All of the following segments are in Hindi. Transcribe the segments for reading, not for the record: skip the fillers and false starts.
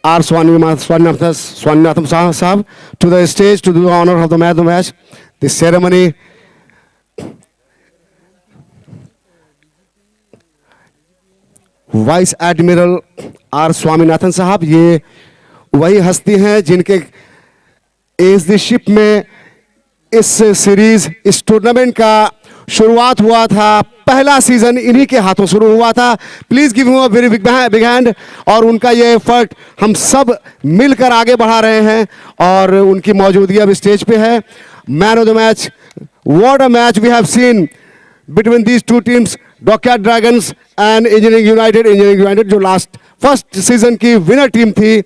R. Swaminathan Sahab to the stage to do the honor of the match. The ceremony. Vice admiral R Swaminathan साहब, ये वही हस्ती हैं जिनके एज द शिप में इस सीरीज, इस टूर्नामेंट का शुरुआत हुआ था। पहला सीजन इन्हीं के हाथों शुरू हुआ था। Please give him a very big hand. और उनका ये एफर्ट हम सब मिलकर आगे बढ़ा रहे हैं और उनकी मौजूदगी अब स्टेज पे है। Man of the match, what a match we have seen between these two teams, dockyard dragons and engineering united, जो लास्ट फर्स्ट सीजन की विनर टीम थी।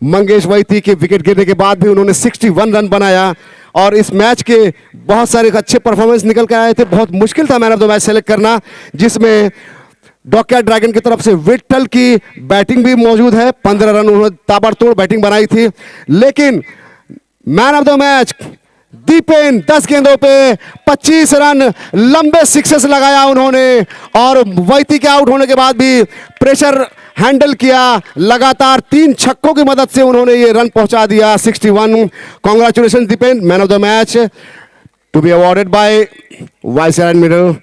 मंगेश वैती के विकेट गिरने के बाद भी उन्होंने 61 रन बनाया और इस मैच के बहुत सारे अच्छे परफॉर्मेंस निकल कर आए थे। बहुत मुश्किल था man of the match select करना, जिसमें डॉकयार्ड ड्रैगन की तरफ से विट्ठल की बैटिंग भी मौजूद है। 15 रन उन्होंने ताबड़तोड़ बैटिंग बनाई थी। लेकिन man of the match Deepen 10 गेंदों पे 25 रन, लंबे सिक्सेस लगाया उन्होंने और वैती के आउट होने के बाद भी प्रेशर हैंडल किया। लगातार 3 छक्कों की मदद से उन्होंने ये रन पहुंचा दिया, 61। Congratulation Deepen, man of the match to be awarded by vice admiral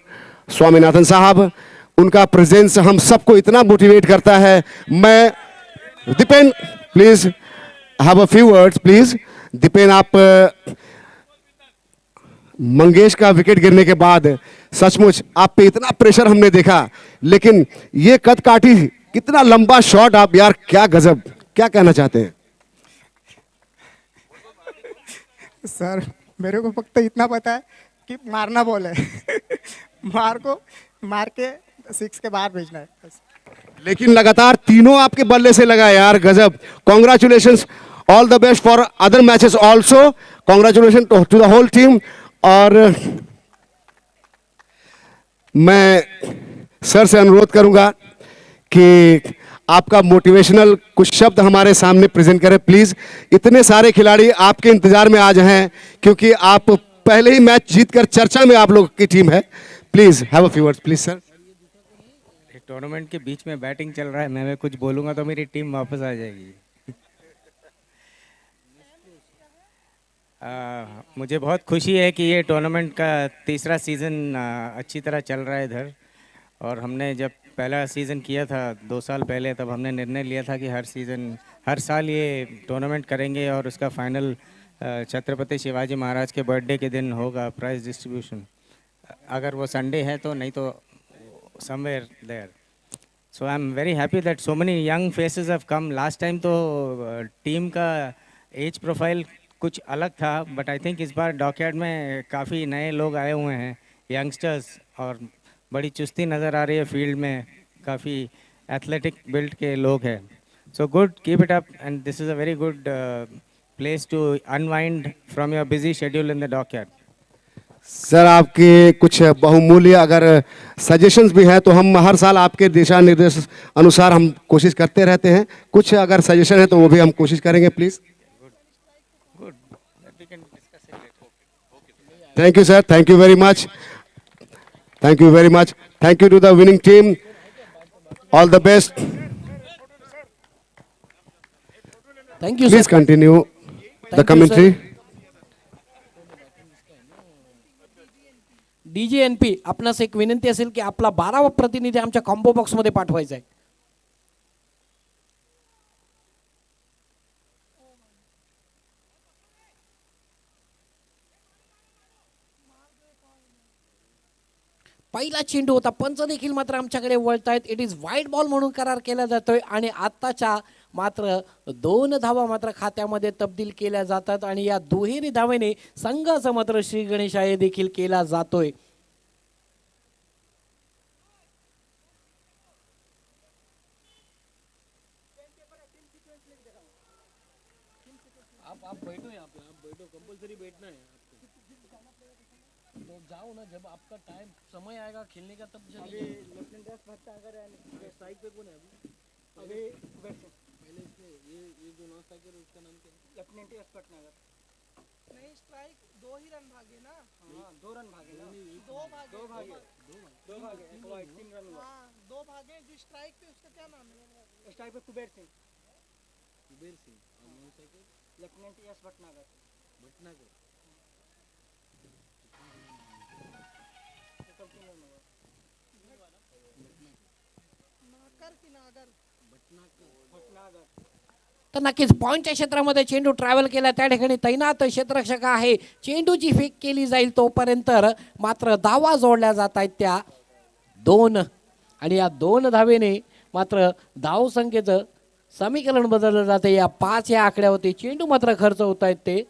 Swaminathan साहब। उनका प्रेजेंस हम सबको इतना मोटिवेट करता है। मैं Deepen, please have a few words please. Deepen, आप मंगेश का विकेट गिरने के बाद सचमुच आप पे इतना प्रेशर हमने देखा, लेकिन ये कद काठी, कितना लंबा शॉट आप, यार क्या गजब, क्या कहना चाहते हैं? सर मेरे को फक्त इतना पता है कि मारना बॉल है मार के 6 के बाहर भेजना है बस। लेकिन लगातार तीनों आपके बल्ले से लगा यार, गजब। Congratulations, all the best for other matches also. Congratulation to the whole team. और मैं सर से अनुरोध करूंगा कि आपका मोटिवेशनल कुछ शब्द हमारे सामने प्रेजेंट करें प्लीज। इतने सारे खिलाड़ी आपके इंतजार में आज हैं क्योंकि आप पहले ही मैच जीतकर चर्चा में आप लोग की टीम है। Please have a few words please sir. Tournament के बीच में बैटिंग चल रहा है, मैं कुछ बोलूंगा तो मेरी टीम वापस आ जाएगी। मुझे बहुत खुशी है कि ये टूर्नामेंट का तीसरा सीज़न अच्छी तरह चल रहा है इधर। और हमने जब पहला सीज़न किया था 2 साल पहले, तब हमने निर्णय लिया था कि हर साल ये टूर्नामेंट करेंगे और उसका फाइनल छत्रपति शिवाजी महाराज के बर्थडे के दिन होगा प्राइज़ डिस्ट्रीब्यूशन। अगर वो संडे है तो, नहीं तो somewhere there. So I am very happy that so many young faces have come. Last time तो टीम का एज प्रोफाइल कुछ अलग था, बट आई थिंक इस बार डॉकयार्ड में काफ़ी नए लोग आए हुए हैं, यंगस्टर्स, और बड़ी चुस्ती नज़र आ रही है फील्ड में। काफ़ी एथलेटिक बिल्ड के लोग हैं। So good, keep it up, and this is a very good place to unwind from your busy schedule in the dockyard. Sir, आपके कुछ बहुमूल्य अगर सजेशंस भी हैं तो हम हर साल आपके दिशा निर्देश अनुसार हम कोशिश करते रहते हैं। कुछ अगर सजेशन है तो वो भी हम कोशिश करेंगे please. Thank you, sir. Thank you very much. Thank you very much. Thank you to the winning team. All the best. Thank you, Please sir. continue the Thank you, commentary. DJNP, आपणास एक विनंती असेल की आपला 12वा प्रतिनिधी आमच्या कॉम्बो बॉक्स मध्ये पाठवायचा आहे। पहिला चेंडू होता, पंच देखील मात्र आमच्याकडे वळतायत। इट इज वाईड बॉल म्हणून करार केला जातोय आणि आत्ताच्या मात्र 2 धावा मात्र खात्यामध्ये तब्दील केल्या जातात आणि या दुहेरी धावेने संघाचा मात्र श्री गणेशाय देखील केला जातोय। आप बैठो यहाँ पे, आप बैठो, कंपलसरी बैठना है आपको। तो जाओ ना, जब आपका टाइम समय आएगा खेलने का तब जाइए। लेफ्ट अगर स्ट्राइक पे कौन है अभी पहले से ये जो नॉन स्ट्राइकर है उसका नाम क्या है? लेफ्टिनेंट भटनागर। नहीं, स्ट्राइक 2 ही रन भागे ना। हाँ, 2 रन भागे ना। 2 भागे 3 रन हुआ। हाँ, 2 भागे। जो स्ट्राइक पे उसका क्या नाम है? स्ट्राइक पे कुबेर सिंह। कुबेर सिंह और 9 second lieutenant S Bhatnagar Bhatnagar नाकर की नागर भटनागर तर नक्कीच पॉईंटच्या क्षेत्रामध्ये चेंडू ट्रॅव्हल केला त्या ठिकाणी तैनात क्षेत्ररक्षक आहे. चेंडूची फेक केली जाईल तोपर्यंत मात्र धावा जोडल्या जात आहेत त्या 2 आणि या 2 धावेने मात्र धाव संख्येचं समीकरण बदललं जाते. या 5 या आकड्यावरती चेंडू मात्र खर्च होत आहेत ते.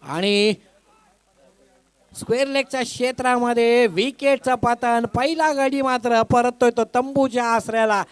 आणि स्क्वेअर लेगच्या क्षेत्रामध्ये विकेटचा पतन. पहिला गडी मात्र परततोय तो तंबूच्या आसऱ्याला.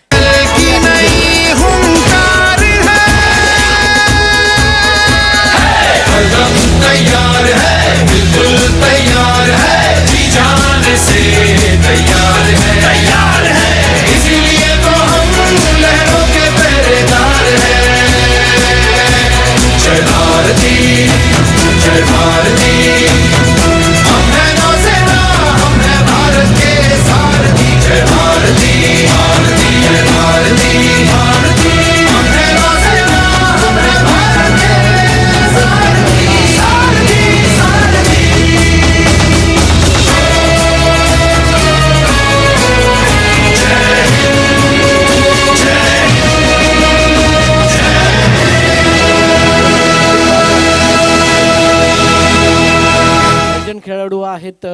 खेळाडू आहेत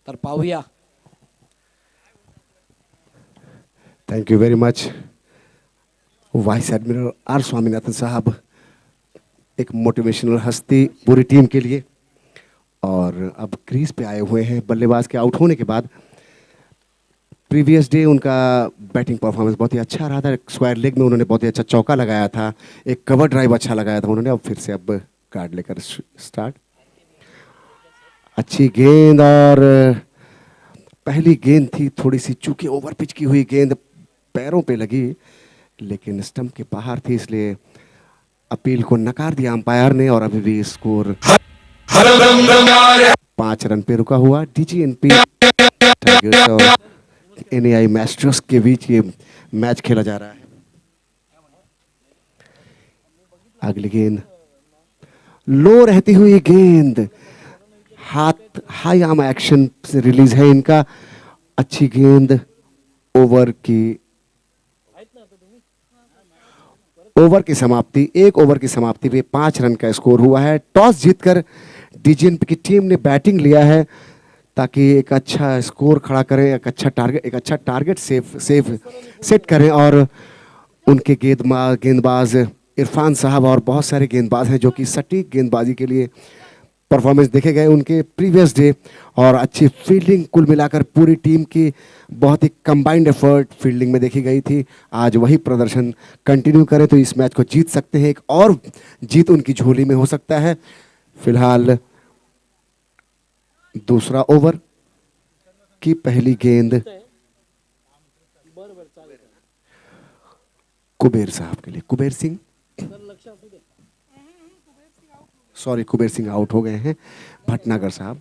तर पाहूया. Thank you very much vice admiral R Swaminathan साहब, एक मोटिवेशनल हस्ती पूरी टीम के लिए. और अब क्रीज पे आए हुए हैं बल्लेबाज के आउट होने के बाद. प्रीवियस डे उनका बैटिंग परफॉर्मेंस बहुत ही अच्छा रहा था. स्क्वायर लेग में उन्होंने बहुत ही अच्छा चौका लगाया था, एक कवर ड्राइव अच्छा लगाया था उन्होंने. अब फिर से अब कार्ड लेकर स्टार्ट. अच्छी गेंद और पहली गेंद थी थोड़ी सी चूंकि ओवर पिच की हुई गेंद पैरों पे लगी लेकिन स्टंप के बाहर थी, इसलिए अपील को नकार दिया अंपायर ने. और अभी भी स्कोर 5 रन पे रुका हुआ. डीजीएनपी टाइगर्स और एनएआई मैस्ट्रोस के बीच ये मैच खेला जा रहा है. अगली गेंद लो रहती हुई गेंद, हाथ हाई आर्म एक्शन से रिलीज है इनका. अच्छी गेंद ओवर की समाप्ति, 1 ओवर की समाप्ति पे 5 रन का स्कोर हुआ है. टॉस जीतकर डीजीएनपी की टीम ने बैटिंग लिया है ताकि एक अच्छा स्कोर खड़ा करें, एक अच्छा टारगेट सेट करें. और उनके गेंदबाज इरफान साहब और बहुत सारे गेंदबाज हैं जो कि सटीक गेंदबाजी के लिए परफॉर्मेंस देखे गए उनके प्रीवियस डे. और अच्छी फील्डिंग कुल मिलाकर पूरी टीम की बहुत ही कंबाइंड एफर्ट फील्डिंग में देखी गई थी. आज वही प्रदर्शन कंटिन्यू करें तो इस मैच को जीत सकते हैं. एक और जीत उनकी झोली में हो सकता है. फिलहाल दूसरा ओवर की पहली गेंद कुबेर साहब के लिए. कुबेर सिंह आउट हो गए हैं. भटनागर साहब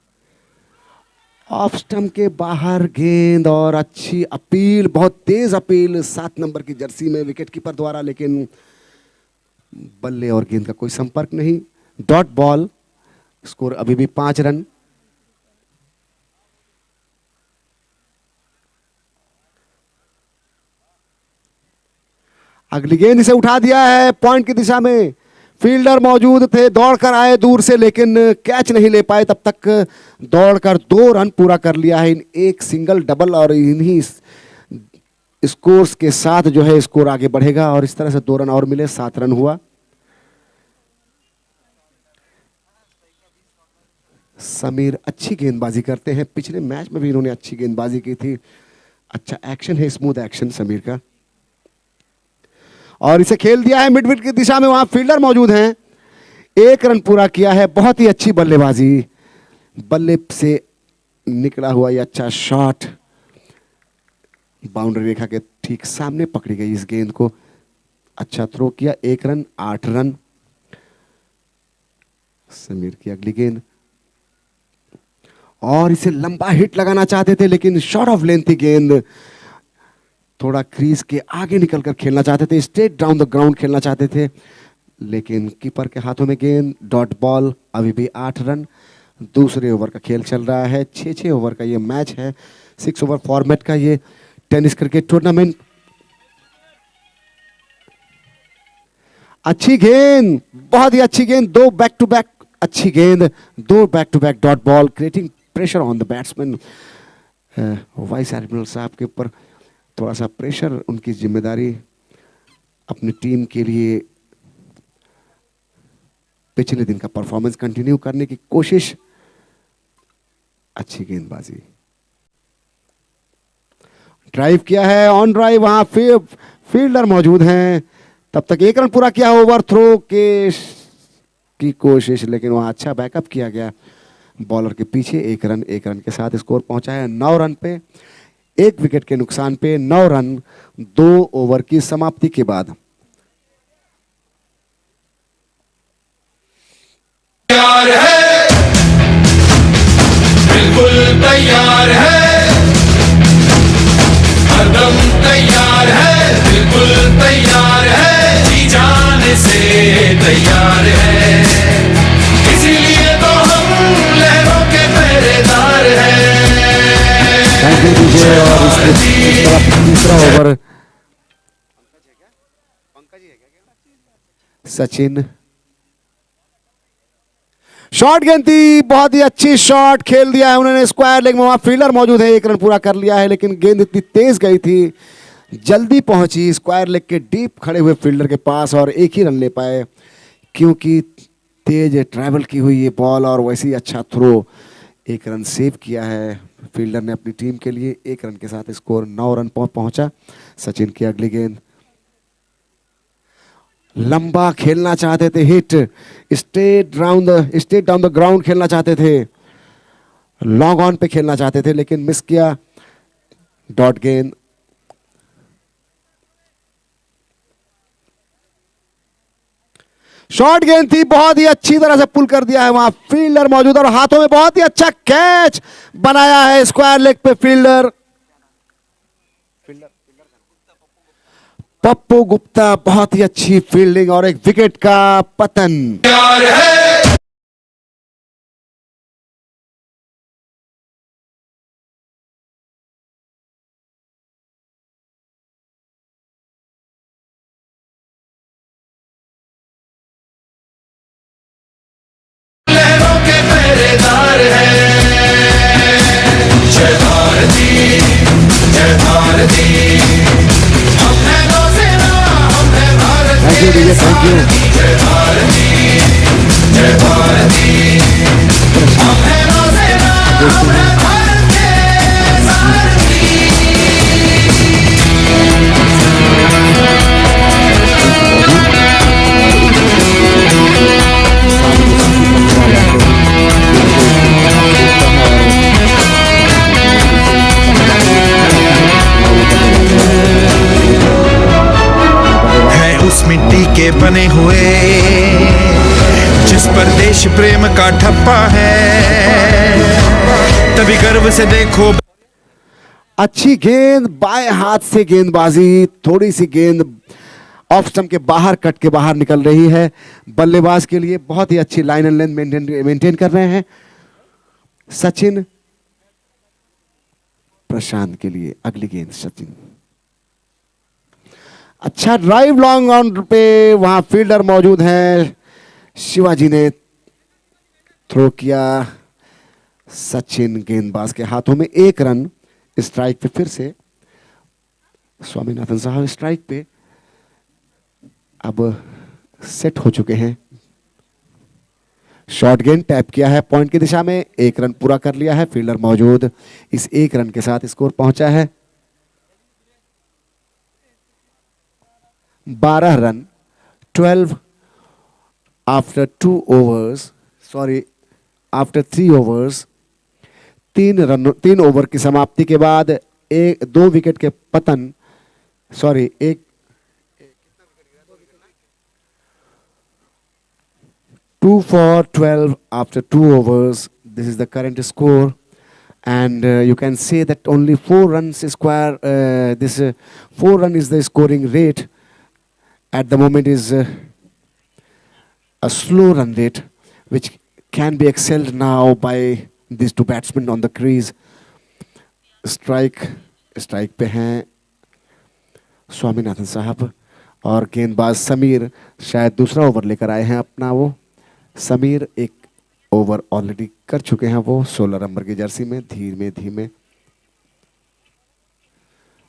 ऑफ स्टंप के बाहर गेंद और अच्छी अपील, बहुत तेज अपील 7 नंबर की जर्सी में विकेटकीपर द्वारा, लेकिन बल्ले और गेंद का कोई संपर्क नहीं. Dot ball. स्कोर अभी भी 5 रन. अगली गेंद इसे उठा दिया है पॉइंट की दिशा में. फील्डर मौजूद थे, दौड़कर आए दूर से लेकिन कैच नहीं ले पाए. तब तक दौड़कर 2 रन पूरा कर लिया है. एक सिंगल डबल और इन्हीं स्कोर्स के साथ जो है स्कोर आगे बढ़ेगा. और इस तरह से 2 रन और मिले, 7 रन हुआ. समीर अच्छी गेंदबाजी करते हैं. पिछले मैच में भी इन्होंने अच्छी गेंदबाजी की थी. अच्छा एक्शन है, स्मूथ एक्शन समीर का. और इसे खेल दिया है मिड विकेट की दिशा में, वहां फील्डर मौजूद हैं. 1 रन पूरा किया है. बहुत ही अच्छी बल्लेबाजी, बल्ले से निकला हुआ ये अच्छा शॉट बाउंड्री रेखा के ठीक सामने पकड़ी गई इस गेंद को। अच्छा थ्रो किया, 1 रन, 8 रन। समीर की अगली गेंद, और इसे लंबा हिट लगाना चाहते थे लेकिन शॉर्ट ऑफ लेंथ थी गेंद। थोड़ा क्रीज के आगे निकलकर खेलना चाहते थे, स्ट्रेट डाउन द ग्राउंड खेलना चाहते थे, लेकिन कीपर के हाथों में गेंद। डॉट बॉल, अभी भी 8 रन। दूसरे ओवर का खेल चल रहा है। 6-6 ओवर का ये मैच है, 6 ओवर फॉर्मेट का ये टेनिस क्रिकेट टूर्नामेंट। अच्छी गेंद, बहुत ही अच्छी गेंद, 2 बैक टू बैक अच्छी गेंद, 2 back to back dot ball, creating pressure on the batsman. Vice admiral साहब के ऊपर थोड़ा सा प्रेशर, उनकी जिम्मेदारी अपनी टीम के लिए पिछले दिन का परफॉर्मेंस कंटिन्यू करने की कोशिश। अच्छी गेंदबाजी, ड्राइव किया है, ऑन ड्राइव, वहां फील्डर मौजूद हैं। तब तक 1 रन पूरा किया, ओवर थ्रो की कोशिश, लेकिन वहां अच्छा बैकअप किया गया बॉलर के पीछे। 1 रन, 1 रन के साथ स्कोर पहुंचा है 9 रन पे, 1 विकेट के नुकसान पे 9 रन 2 ओवर की समाप्ति के बाद। तैयार है, बिल्कुल तैयार है, हरदम तैयार है, बिल्कुल तैयार है, जी जाने से तैयार है, इसीलिए तो हम लहरों के पहरेदार हैं। और इसके तीसरा ओवर सचिन, शॉट गेंद थी, बहुत ही अच्छी शॉट खेल दिया है उन्होंने स्क्वायर लेग में। वहां फील्डर मौजूद है, 1 रन पूरा कर लिया है, लेकिन गेंद इतनी तेज गई थी, जल्दी पहुंची स्क्वायर लेग के डीप खड़े हुए फील्डर के पास और 1 ही रन ले पाए, क्योंकि तेज ट्रैवल की हुई ये बॉल और वैसे ही अच्छा थ्रो। 1 रन सेव किया है फील्डर ने अपनी टीम के लिए। 1 रन के साथ स्कोर 9 रन पहुंचा। सचिन की अगली गेंद, लंबा खेलना चाहते थे, hit straight down the ground खेलना चाहते थे, लॉन्ग ऑन पे खेलना चाहते थे, लेकिन मिस किया। डॉट गेंद, शॉर्ट गेंद थी, बहुत ही अच्छी तरह से पुल कर दिया है, वहां फील्डर मौजूद और हाथों में बहुत ही अच्छा कैच बनाया है स्क्वायर लेग पे फील्डर पप्पू गुप्ता। बहुत ही अच्छी फील्डिंग और एक विकेट का पतन। तैयार है, लहरों के पहरेदार हैं। जय भारती, जय भारती, हम हैं नौसेना, हम हैं भारत थैंक यू के थैंक यू। जय भारती, जय भारती, हम हैं नौसेना, हम हैं भारत के सारथी। है उस मिट्टी के बने हुए जिस पर देश प्रेम का ठप्पा है, तभी गर्व से देखो। अच्छी गेंद, बाएं हाथ से गेंदबाजी, थोड़ी सी गेंद ऑफ स्टंप के बाहर कट के बाहर निकल रही है। बल्लेबाज के लिए बहुत ही अच्छी लाइन एंड लेंथ मेंटेन कर रहे हैं सचिन। प्रशांत के लिए अगली गेंद सचिन, अच्छा ड्राइव लॉन्ग ऑन पे, वहां फील्डर मौजूद हैं। शिवाजी ने थ्रो किया, सचिन गेंदबाज के हाथों में 1 रन। स्ट्राइक पे फिर से स्वामीनाथन साहब स्ट्राइक पे अब सेट हो चुके हैं। शॉर्ट गेंद टैप किया है पॉइंट की दिशा में, 1 रन पूरा कर लिया है, फील्डर मौजूद। इस 1 रन के साथ स्कोर पहुंचा है 12 run, 12 after 2 overs, sorry after 3 overs. 3 over की समाप्ति के बाद एक 2 विकेट के पतन, सॉरी एक 2 for 12 after 2 overs. This is the current score, and you can say that only 4 runs square. This 4 run is the scoring rate. At the moment is a slow run rate, which can be excelled now by these 2 batsmen on the crease. Strike पे हैं स्वामीनाथन साहब और गेंदबाज समीर शायद दूसरा ओवर लेकर आए हैं अपना। वो समीर एक ओवर ऑलरेडी कर चुके हैं वो 16 नंबर की जर्सी में। धीमे धीमे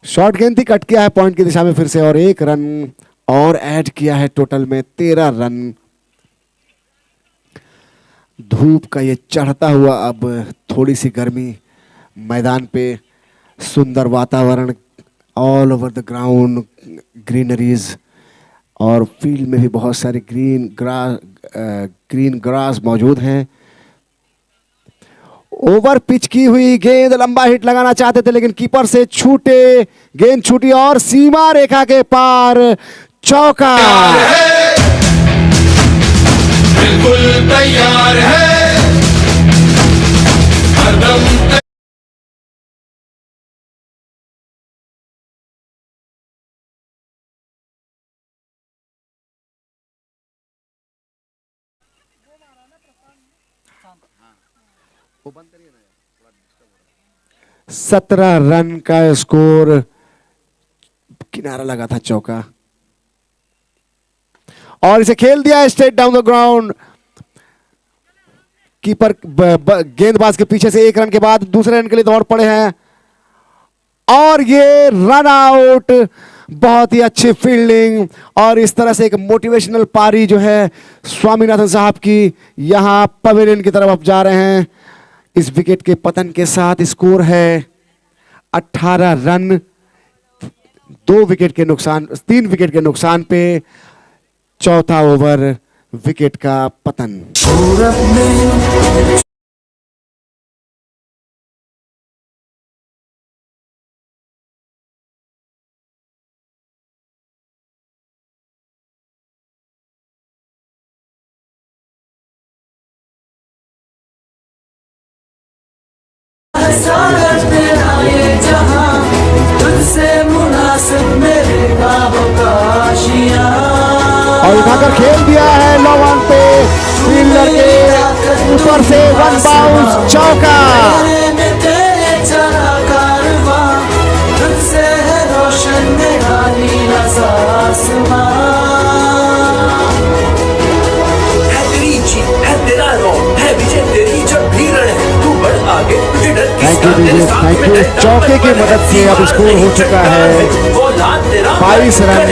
शॉर्ट गेंद थी, कट किया है पॉइंट की दिशा में फिर से और 1 रन और ऐड किया है, टोटल में 13 रन। धूप का ये चढ़ता हुआ, अब थोड़ी सी गर्मी, मैदान पे सुंदर वातावरण, all over the ground greeneries, और फील्ड में भी बहुत सारी ग्रीन ग्रास मौजूद हैं। ओवर पिच की हुई गेंद, लंबा हिट लगाना चाहते थे लेकिन कीपर से छूटे, गेंद छूटी और सीमा रेखा के पार चौका। बिल्कुल तैयार है, हरदम वो बंद करिए ना, 17 रन का स्कोर, किनारा लगा था चौका और इसे खेल दिया straight down the ground. Keeper गेंदबाज के पीछे से 1 रन के बाद दूसरे रन के लिए दौड़ पड़े हैं और ये रन आउट। बहुत ही अच्छी फील्डिंग और इस तरह से एक मोटिवेशनल पारी जो है स्वामीनाथन साहब की, यहां पवेलियन की तरफ अब जा रहे हैं। इस विकेट के पतन के साथ स्कोर है 18 रन, 3 विकेट के नुकसान पे चौथा ओवर, विकेट का पतन। और उठाकर खेल दिया है लॉन पे, फील्डर के ऊपर से 1 बाउंस चौका। Thank you. चौके की मदद से अब स्कोर हो चुका है 22 रन,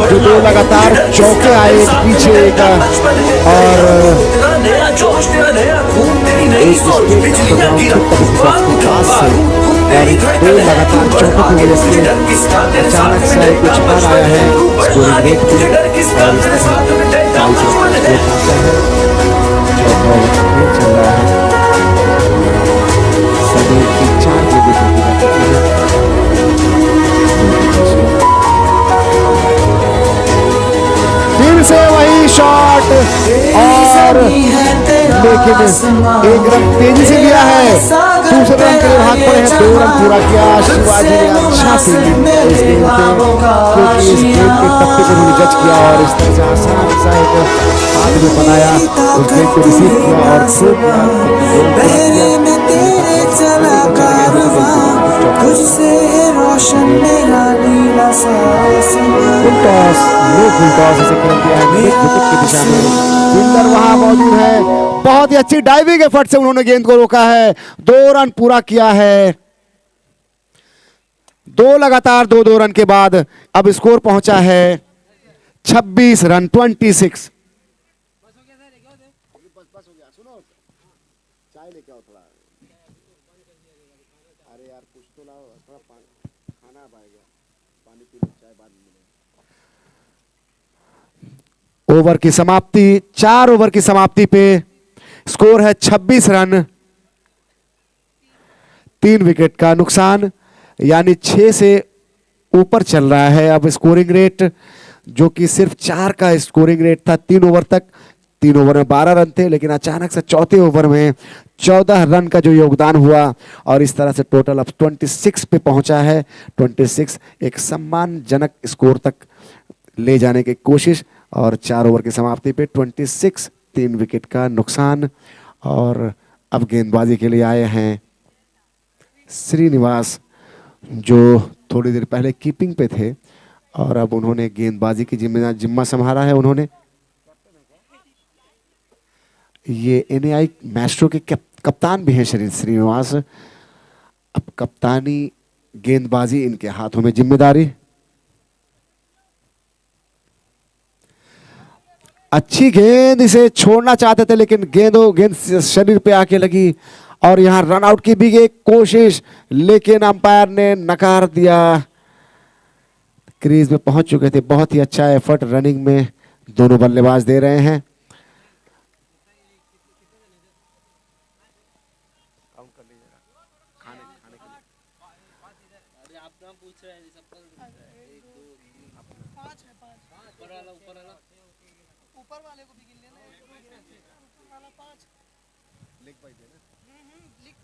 जो 2 लगातार चौके आए पीछे एक और दो लगातार चौकों की वजह से अचानक से कुछ बार आया है स्कोरिंग रेट पे चल रहा है। सभी की 4 फिर से वही शॉट और लेकिन 1 रन तेजी से लिया है, दूसरे रन के लिए भाग पड़े हैं, 2 रन पूरा किया शिवाजी ने। अच्छा फील्डिंग इस गेंद पे, क्योंकि इस गेंद के पत्ते को भी जज किया और इस तरह से आसान सा एक हाथ में बनाया, उस गेंद को रिसीव किया और थ्रो फील्डर वहां मौजूद है। बहुत ही अच्छी डाइविंग एफर्ट से उन्होंने गेंद को रोका है, 2 रन पूरा किया है। 2 लगातार 2 रन के बाद अब स्कोर पहुंचा है 26 रन 26। ओवर की समाप्ति, 4 ओवर की समाप्ति पे स्कोर है 26 रन, 3 विकेट का नुकसान। यानी 6 से ऊपर चल रहा है अब स्कोरिंग रेट, जो कि सिर्फ 4 का स्कोरिंग रेट था 3 ओवर तक। 3 ओवर में 12 रन थे, लेकिन अचानक से चौथे ओवर में 14 रन का जो योगदान हुआ और इस तरह से टोटल अब 26 पे पहुंचा है। 26 एक सम्मानजनक स्कोर तक ले जाने की कोशिश, और 4 ओवर की समाप्ति पे 26, 3 विकेट का नुकसान। और अब गेंदबाजी के लिए आए हैं श्रीनिवास, जो थोड़ी देर पहले कीपिंग पे थे और अब उन्होंने गेंदबाजी की जिम्मा संभाला है। उन्होंने ये NAI मैस्ट्रो के कप्तान भी हैं श्रीनिवास। अब कप्तानी गेंदबाजी इनके हाथों में जिम्मेदारी। अच्छी गेंद, इसे छोड़ना चाहते थे लेकिन गेंद शरीर पे आके लगी और यहां रन आउट की भी एक कोशिश, लेकिन अंपायर ने नकार दिया। क्रीज में पहुंच चुके थे, बहुत ही अच्छा एफर्ट रनिंग में दोनों बल्लेबाज दे रहे हैं। ऊपर वाले को भी गिन लेना, वाला 5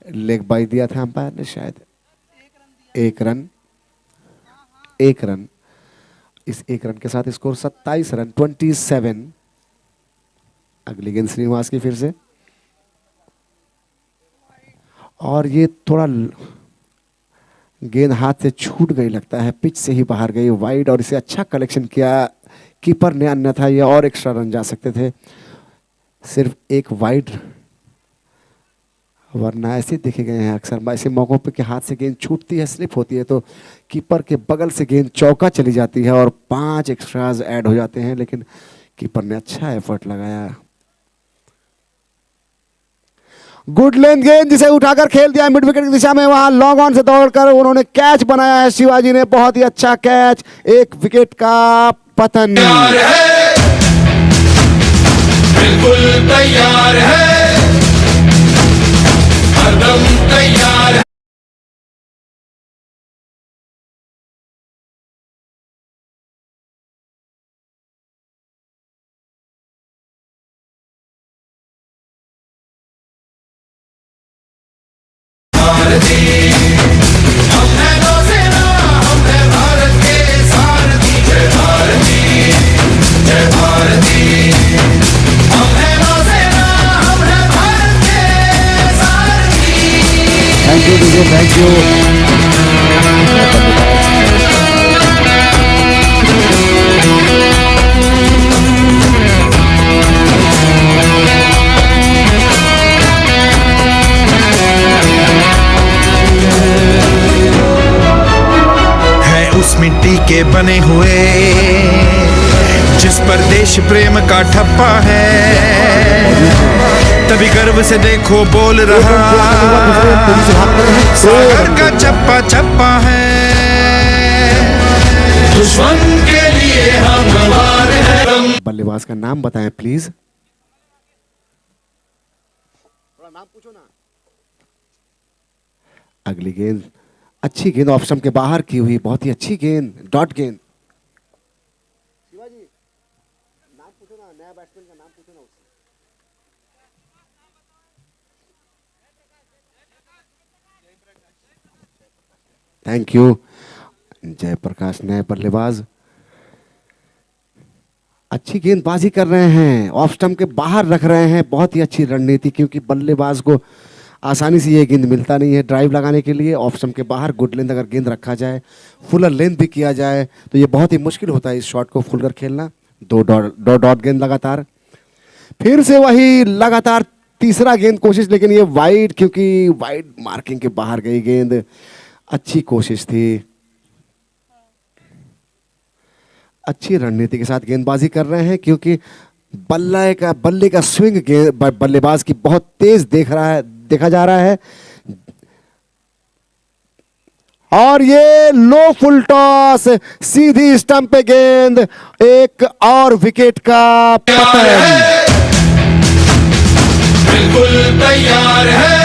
लेग बाई दिया था अंपायर ने शायद। 1 रन। इस 1 रन के साथ स्कोर 27 रन, 27। अगली गेंद श्रीनिवास की फिर से, और ये थोड़ा गेंद हाथ से छूट गई लगता है, पिच से ही बाहर गई वाइड, और इसे अच्छा कलेक्शन किया कीपर ने, अन्यथा ये और एक्स्ट्रा रन जा सकते थे। सिर्फ एक वाइड, वरना ऐसे देखे गए हैं अक्सर ऐसे मौकों पे कि हाथ से गेंद छूटती है, स्लिप होती है, तो कीपर के बगल से गेंद चौका चली जाती है और 5 एक्स्ट्राज ऐड हो जाते हैं, लेकिन कीपर ने अच्छा एफर्ट लगाया। गुड लेंथ गेंद, जिसे उठाकर खेल दिया मिड विकेट की दिशा में, वहां लॉन्ग ऑन से दौड़कर उन्होंने कैच बनाया है शिवाजी ने, बहुत ही अच्छा कैच, 1 विकेट का पतन। बिल्कुल तैयार है, हरदम तैयार है। हम हैं नौसेना, हम हैं भारत के सारथी। जय भारती, जय भारती। हम हैं नौसेना, हम हैं भारत के सारथी। Thank you DJ, thank you. उस मिट्टी के बने हुए जिस पर देश प्रेम का ठप्पा है, तभी गर्व से देखो बोल रहा सागर का चप्पा चप्पा है। दुश्मन के लिए हम गवार हैं। बल्लेबाज का नाम बताएं प्लीज। थोड़ा नाम पूछो ना। अगली गेंद, अच्छी गेंद ऑफ स्टंप के बाहर की हुई, बहुत ही अच्छी गेंद, डॉट गेंद। शिवाजी नाम पूछो ना, नया बैट्समैन का नाम पूछो ना उससे। थैंक यू जयप्रकाश, नए बल्लेबाज। अच्छी गेंदबाजी कर रहे हैं, ऑफ स्टंप के बाहर रख रहे हैं, बहुत ही अच्छी रणनीति, क्योंकि बल्लेबाज को आसानी से ये गेंद मिलता नहीं है ड्राइव लगाने के लिए। ऑफ स्टंप के बाहर गुड लेंथ अगर गेंद रखा जाए, फुलर लेंथ भी किया जाए, तो ये बहुत ही मुश्किल होता है इस शॉट को फुल कर खेलना। 2 डॉट गेंद लगातार, फिर से वही लगातार तीसरा गेंद कोशिश, लेकिन ये वाइड, क्योंकि वाइड मार्किंग के बाहर गई गेंद। अच्छी कोशिश थी, अच्छी रणनीति के साथ गेंदबाजी कर रहे हैं, क्योंकि बल्ले का स्विंग बल्लेबाज की बहुत तेज देखा जा रहा है। और ये लो फुल टॉस, सीधी स्टंप पे गेंद, एक और विकेट का पतन। बिल्कुल तैयार है,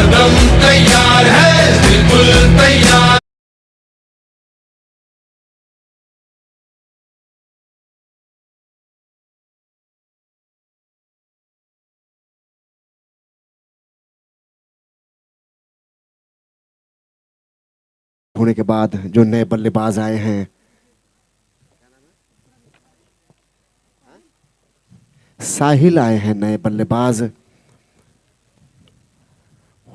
हरदम तैयार है, बिल्कुल तैयार। होने के बाद जो नए बल्लेबाज आए हैं, साहिल आए हैं नए बल्लेबाज।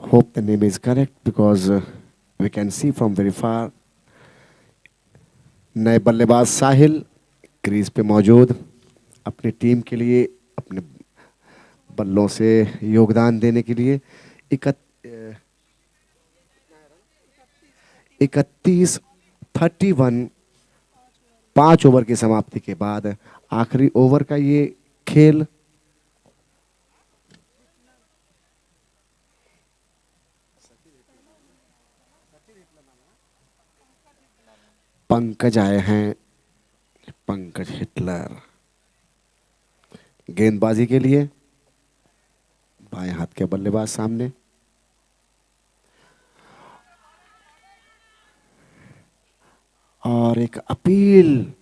Hope the name is correct because we can see from very far. नए बल्लेबाज साहिल क्रीज पे मौजूद, अपनी टीम के लिए, अपने बल्लों से योगदान देने के लिए। 31 5 ओवर की समाप्ति के बाद आखिरी ओवर का ये खेल। पंकज आए हैं, पंकज हिटलर गेंदबाजी के लिए। बाएं हाथ के बल्लेबाज सामने। और एक अपील,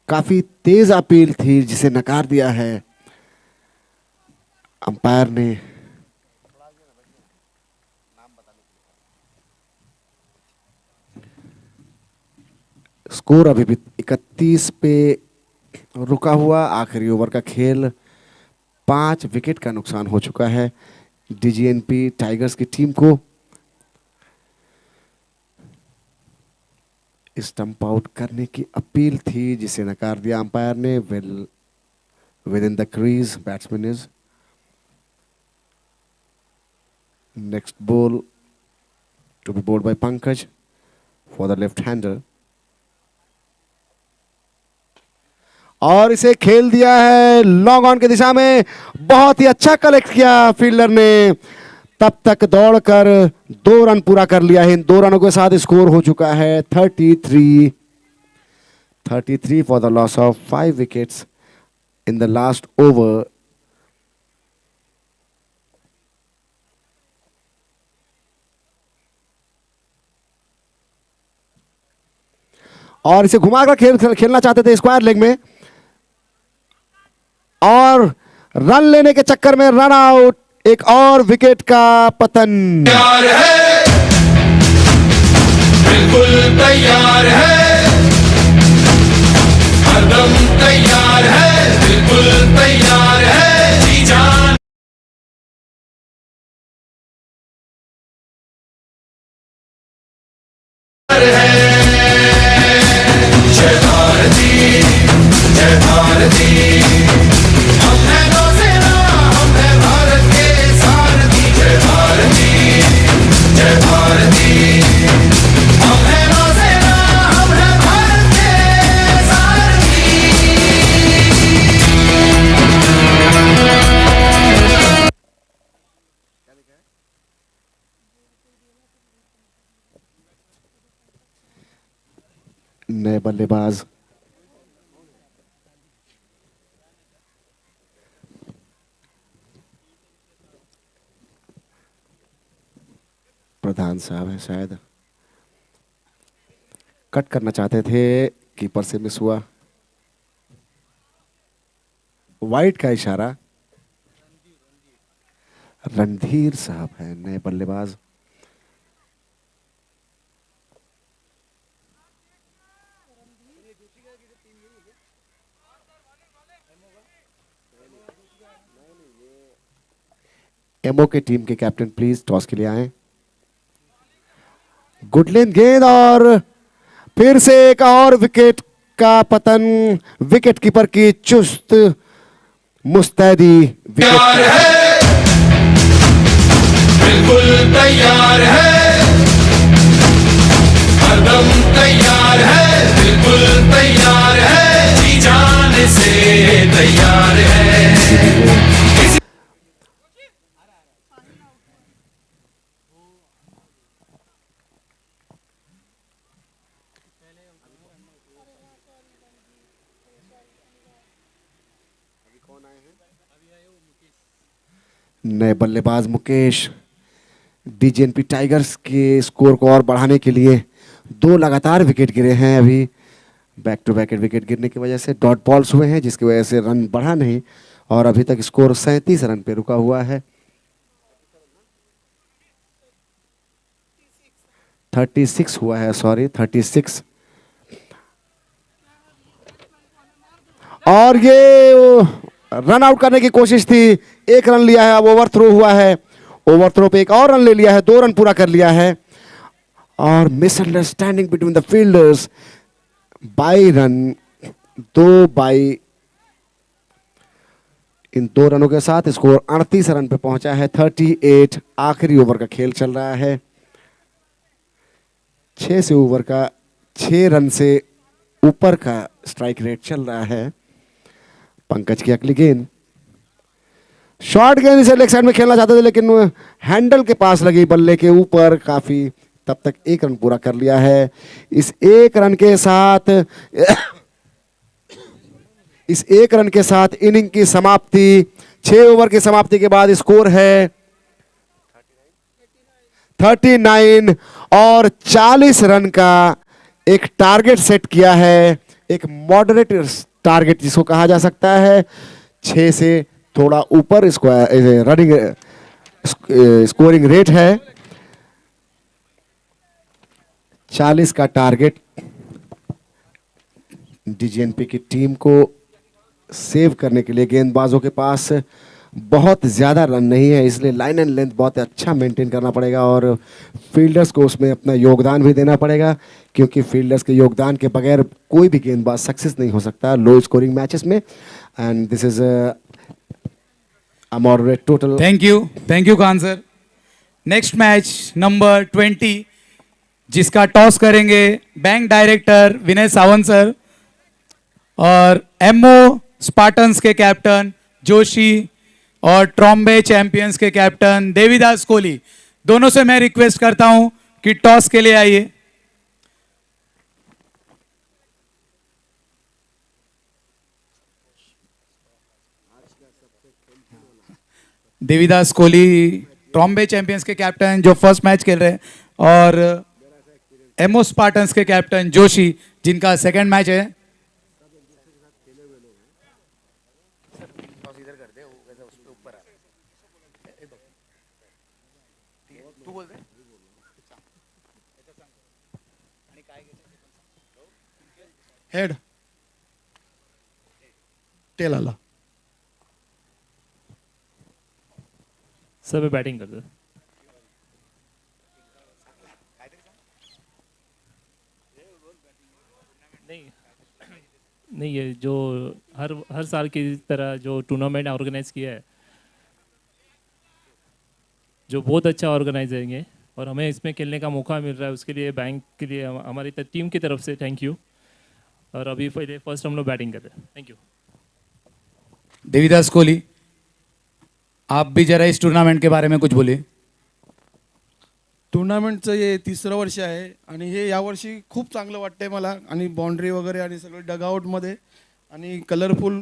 काफी तेज अपील थी जिसे नकार दिया है अंपायर ने। स्कोर अभी भी 31 पे रुका हुआ। आखिरी ओवर का खेल, 5 विकेट का नुकसान हो चुका है डीजीएनपी टाइगर्स की टीम को। स्टंप आउट करने की अपील थी जिसे नकार दिया अंपायर ने। Well within the crease, batsman is next ball to be bowled by Pankaj for the left hander. और इसे खेल दिया है लॉन्ग ऑन की दिशा में। बहुत ही अच्छा कलेक्ट किया फील्डर ने। तब तक दौड़कर 2 रन पूरा कर लिया है। इन 2 रनों के साथ स्कोर हो चुका है 33 for the loss of 5 wickets in the last over. और इसे घुमाकर खेलना चाहते थे स्क्वायर लेग में, और रन लेने के चक्कर में रन आउट। एक और विकेट का पतन। तैयार है, बिल्कुल तैयार है, हरदम तैयार है, बिल्कुल तैयार है, जी जान। जय भारती, जय भारती। हम हैं नौसेना, हम हैं भारत के सारथी। जय भारती, जय भारती। हम हैं नौसेना, हम हैं भारत के सारथी। नए बल्लेबाज प्रधान साहब है शायद। कट करना चाहते थे, कीपर से मिस हुआ। वाइड का इशारा। रणधीर साहब है नए बल्लेबाज। एमओ के टीम के कैप्टन प्लीज टॉस के लिए आए। गुडलेन गेंद, और फिर से एक और विकेट का पतन। विकेट कीपर की चुस्त मुस्तैदी। तैयार है, बिल्कुल तैयार है, हरदम तैयार है, बिल्कुल तैयार है, जी जान से तैयार है। नए बल्लेबाज मुकेश डीजेएनपी टाइगर्स के स्कोर को और बढ़ाने के लिए 2 लगातार विकेट गिरे हैं अभी। बैक टू बैक विकेट गिरने की वजह से डॉट बॉल्स हुए हैं, जिसकी वजह से रन बढ़ा नहीं और अभी तक स्कोर 37 रन पे रुका हुआ है। 36 हुआ है, सॉरी 36। और ये रन आउट करने की कोशिश थी, 1 रन लिया है, अब ओवर थ्रो हुआ है। ओवर थ्रो पे 1 और रन ले लिया है, 2 रन पूरा कर लिया है। और misunderstanding between the fielders, bye run 2 bye. इन 2 रनों के साथ स्कोर 38 रन पे पहुंचा है। 38 आखिरी ओवर का खेल चल रहा है। 6 से ओवर का 6 रन से ऊपर का स्ट्राइक रेट चल रहा है। पंकज की अगली गेंद, शॉर्ट गेंद, इसे लेग साइड में खेलना चाहते थे लेकिन हैंडल के पास लगी, बल्ले के ऊपर काफी। तब तक 1 रन पूरा कर लिया है। इस 1 रन के साथ इनिंग की समाप्ति। 6 ओवर की समाप्ति के बाद स्कोर है 39 और 40 रन का एक टारगेट सेट किया है, एक मॉडरेट टारगेट जिसको कहा जा सकता है। 6 से थोड़ा ऊपर रनिंग स्कोरिंग रेट है। 40 का टारगेट डीजेएनपी की टीम को सेव करने के लिए गेंदबाजों के पास बहुत ज़्यादा रन नहीं है, इसलिए लाइन एंड लेंथ बहुत अच्छा मेंटेन करना पड़ेगा और फील्डर्स को उसमें अपना योगदान भी देना पड़ेगा, क्योंकि फील्डर्स के योगदान के बगैर कोई भी गेंदबाज सक्सेस नहीं हो सकता लो स्कोरिंग मैचेस में। And this is a moderate total. Thank you Khan sir. Next match number 20, जिसका टॉस करेंगे बैंक डायरेक्टर विनय सावंत सर और एमओ स्पार्टन्स के कैप्टन जोशी और ट्रॉम्बे चैंपियंस के कैप्टन देवीदास कोहली। दोनों से मैं रिक्वेस्ट करता हूं कि टॉस के लिए आइए। देवीदास कोहली ट्रॉम्बे चैंपियंस के कैप्टन जो फर्स्ट मैच खेल रहे हैं, और एमओ स्पार्टन्स के कैप्टन जोशी जिनका सेकंड मैच है। हेड टेल आला सब बैटिंग कर दो। नहीं ये जो हर साल की तरह जो टूर्नामेंट ऑर्गेनाइज किया है, जो बहुत अच्छा ऑर्गेनाइज है और हमें इसमें खेलने का मौका मिल रहा है, उसके लिए बैंक के लिए हमारी टीम की तरफ से थैंक यू। और अभी पहले फर्स्ट हम लोग बैटिंग कर रहे हैं। Thank you. देवीदास कोहली, आप भी जरा इस टूर्नामेंट के बारे में कुछ बोलिए। टुर्नामेंटचं हे 3रं वर्ष आहे आणि हे यावर्षी खूप चांगलं वाटतंय मला, आणि बाउंड्री वगैरे आणि सगळं डगआउटमध्ये आणि कलरफुल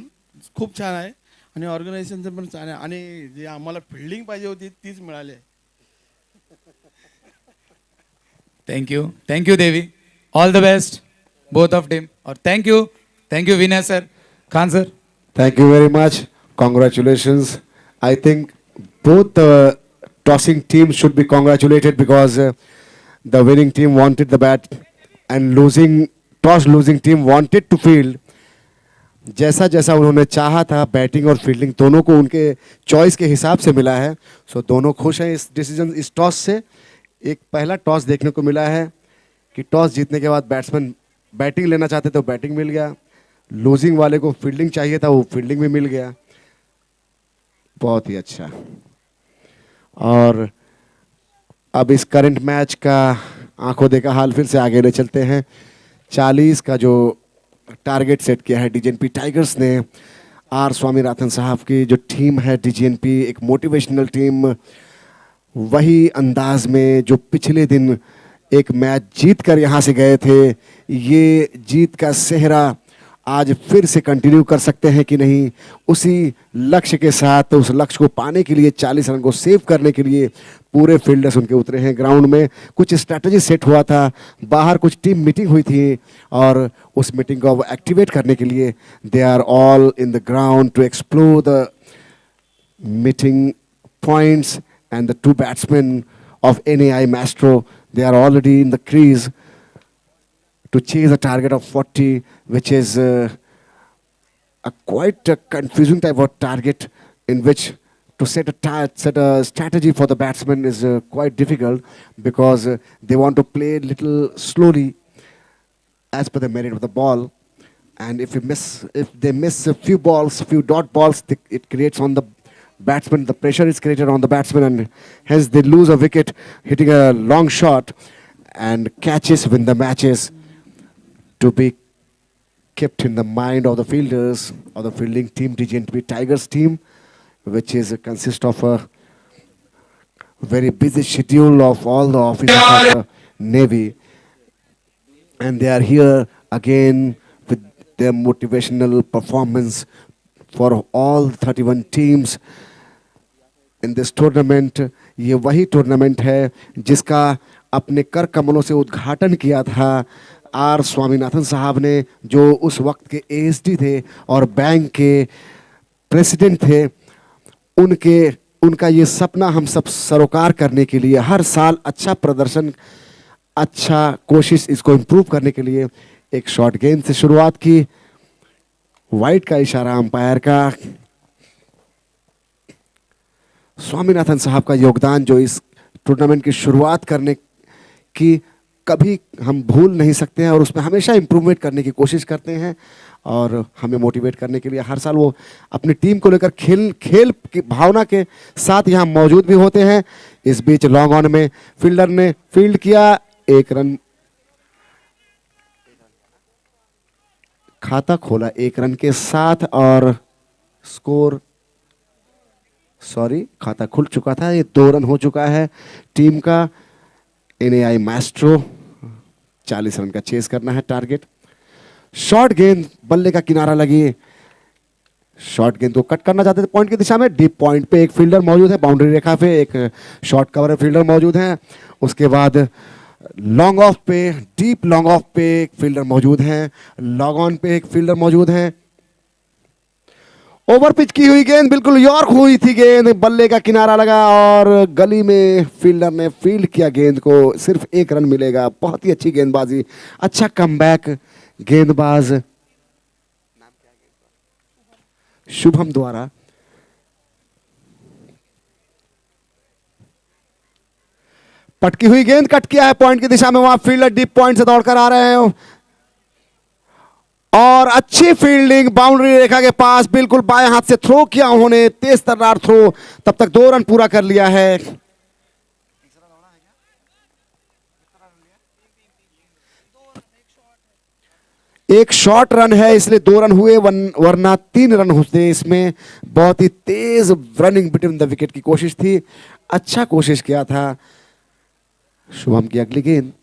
खूप छान आहे आणि ऑर्गनायझेशनचं पण छान आहे आणि जे आम्हाला फिल्डिंग पाहिजे होती तीच मिळाली आहे। Thank you Devi, all the best both of team. और thank you Vinay sir, Khan sir. Thank you very much. Congratulations. I think both the tossing teams should be congratulated because the winning team wanted the bat and losing team wanted to field. जैसा जैसा उन्होंने चाहा था, बैटिंग और फील्डिंग दोनों को उनके चॉइस के हिसाब से मिला है। सो दोनों खुश हैं इस डिसीजन, इस टॉस से। एक पहला टॉस देखने को मिला है कि टॉस जीतने के बाद बैट्समैन बैटिंग लेना चाहते तो बैटिंग मिल गया, लूजिंग वाले को फील्डिंग चाहिए था, वो फील्डिंग भी मिल गया। बहुत ही अच्छा। और अब इस करंट मैच का आंखों देखा हाल फिर से आगे ले चलते हैं। 40 का जो टारगेट सेट किया है डीजेएनपी टाइगर्स ने, आर स्वामीनाथन साहब की जो टीम है डीजेएनपी, एक मोटिवेशनल टीम, वही अंदाज में जो पिछले दिन एक मैच जीत कर यहाँ से गए थे, ये जीत का सेहरा आज फिर से कंटिन्यू कर सकते हैं कि नहीं, उसी लक्ष्य के साथ उस लक्ष्य को पाने के लिए 40 रन को सेव करने के लिए पूरे फील्डर्स उनके उतरे हैं ग्राउंड में। कुछ स्ट्रैटेजी सेट हुआ था, बाहर कुछ टीम मीटिंग हुई थी और उस मीटिंग को एक्टिवेट करने के लिए they are all in the ground to explore the meeting points and the two batsman of NAI Mastro, they are already in the crease to chase a target of 40, which is a quite a confusing type of target in which to set a strategy for the batsman is quite difficult because they want to play little slowly as per the merit of the ball, and if they miss a few balls, few dot balls, it creates on the batsman, the pressure is created on the batsman, and hence they lose a wicket hitting a long shot, and catches win the matches to be kept in the mind of the fielders or the fielding team, DGNP Tigers team, which is consists of a very busy schedule of all the officers of the Navy, and they are here again with their motivational performance for all 31 teams in this tournament. ये वही टूर्नामेंट है जिसका अपने कर कमलों से उद्घाटन किया था आर स्वामीनाथन साहब ने, जो उस वक्त के ASD थे और बैंक के प्रेसिडेंट थे। उनका ये सपना हम सब सरोकार करने के लिए हर साल अच्छा प्रदर्शन, अच्छा कोशिश इसको इम्प्रूव करने के लिए एक शॉर्ट गेंद से शुरुआत की। वाइड का इशारा अंपायर का। स्वामीनाथन साहब का योगदान जो इस टूर्नामेंट की शुरुआत करने की कभी हम भूल नहीं सकते हैं और उसमें हमेशा इम्प्रूवमेंट करने की कोशिश करते हैं और हमें मोटिवेट करने के लिए हर साल वो अपनी टीम को लेकर खेल की भावना के साथ यहाँ मौजूद भी होते हैं। इस बीच लॉन्ग ऑन में फील्डर ने फील्ड किया, 1 रन खाता खोला 1 रन के साथ और स्कोर खाता खुल चुका था। ये 2 रन हो चुका है टीम का। NAI मैस्ट्रो 40 रन का चेस करना है टारगेट। शॉर्ट गेंद बल्ले का किनारा लगी, शॉर्ट गेंद को कट करना चाहते थे पॉइंट की दिशा में। डीप पॉइंट पे एक फील्डर मौजूद है, बाउंड्री रेखा पे एक शॉर्ट कवर फील्डर मौजूद है। उसके बाद लॉन्ग ऑफ पे, डीप लॉन्ग ऑफ पे एक फील्डर मौजूद है, लॉन्ग ऑन पे एक फील्डर मौजूद है। ओवर पिच की हुई गेंद, बिल्कुल यॉर्क हुई थी गेंद, बल्ले का किनारा लगा और गली में फील्डर ने फील्ड किया गेंद को। सिर्फ 1 रन मिलेगा। बहुत ही अच्छी गेंदबाजी, अच्छा कमबैक गेंदबाज शुभम द्वारा। पटकी हुई गेंद कट किया है पॉइंट की दिशा में, वहां फील्डर डीप पॉइंट से दौड़कर आ रहे हैं और अच्छी फील्डिंग बाउंड्री रेखा के पास, बिल्कुल बाएं हाथ से थ्रो किया उन्होंने, तेज तर्रार थ्रो, तब तक 2 रन पूरा कर लिया है। एक शॉर्ट रन है इसलिए 2 रन हुए, वरना 3 रन होते इसमें। बहुत ही तेज रनिंग बिटवीन द विकेट की कोशिश थी, अच्छा कोशिश किया था शुभम की। अगली गेंद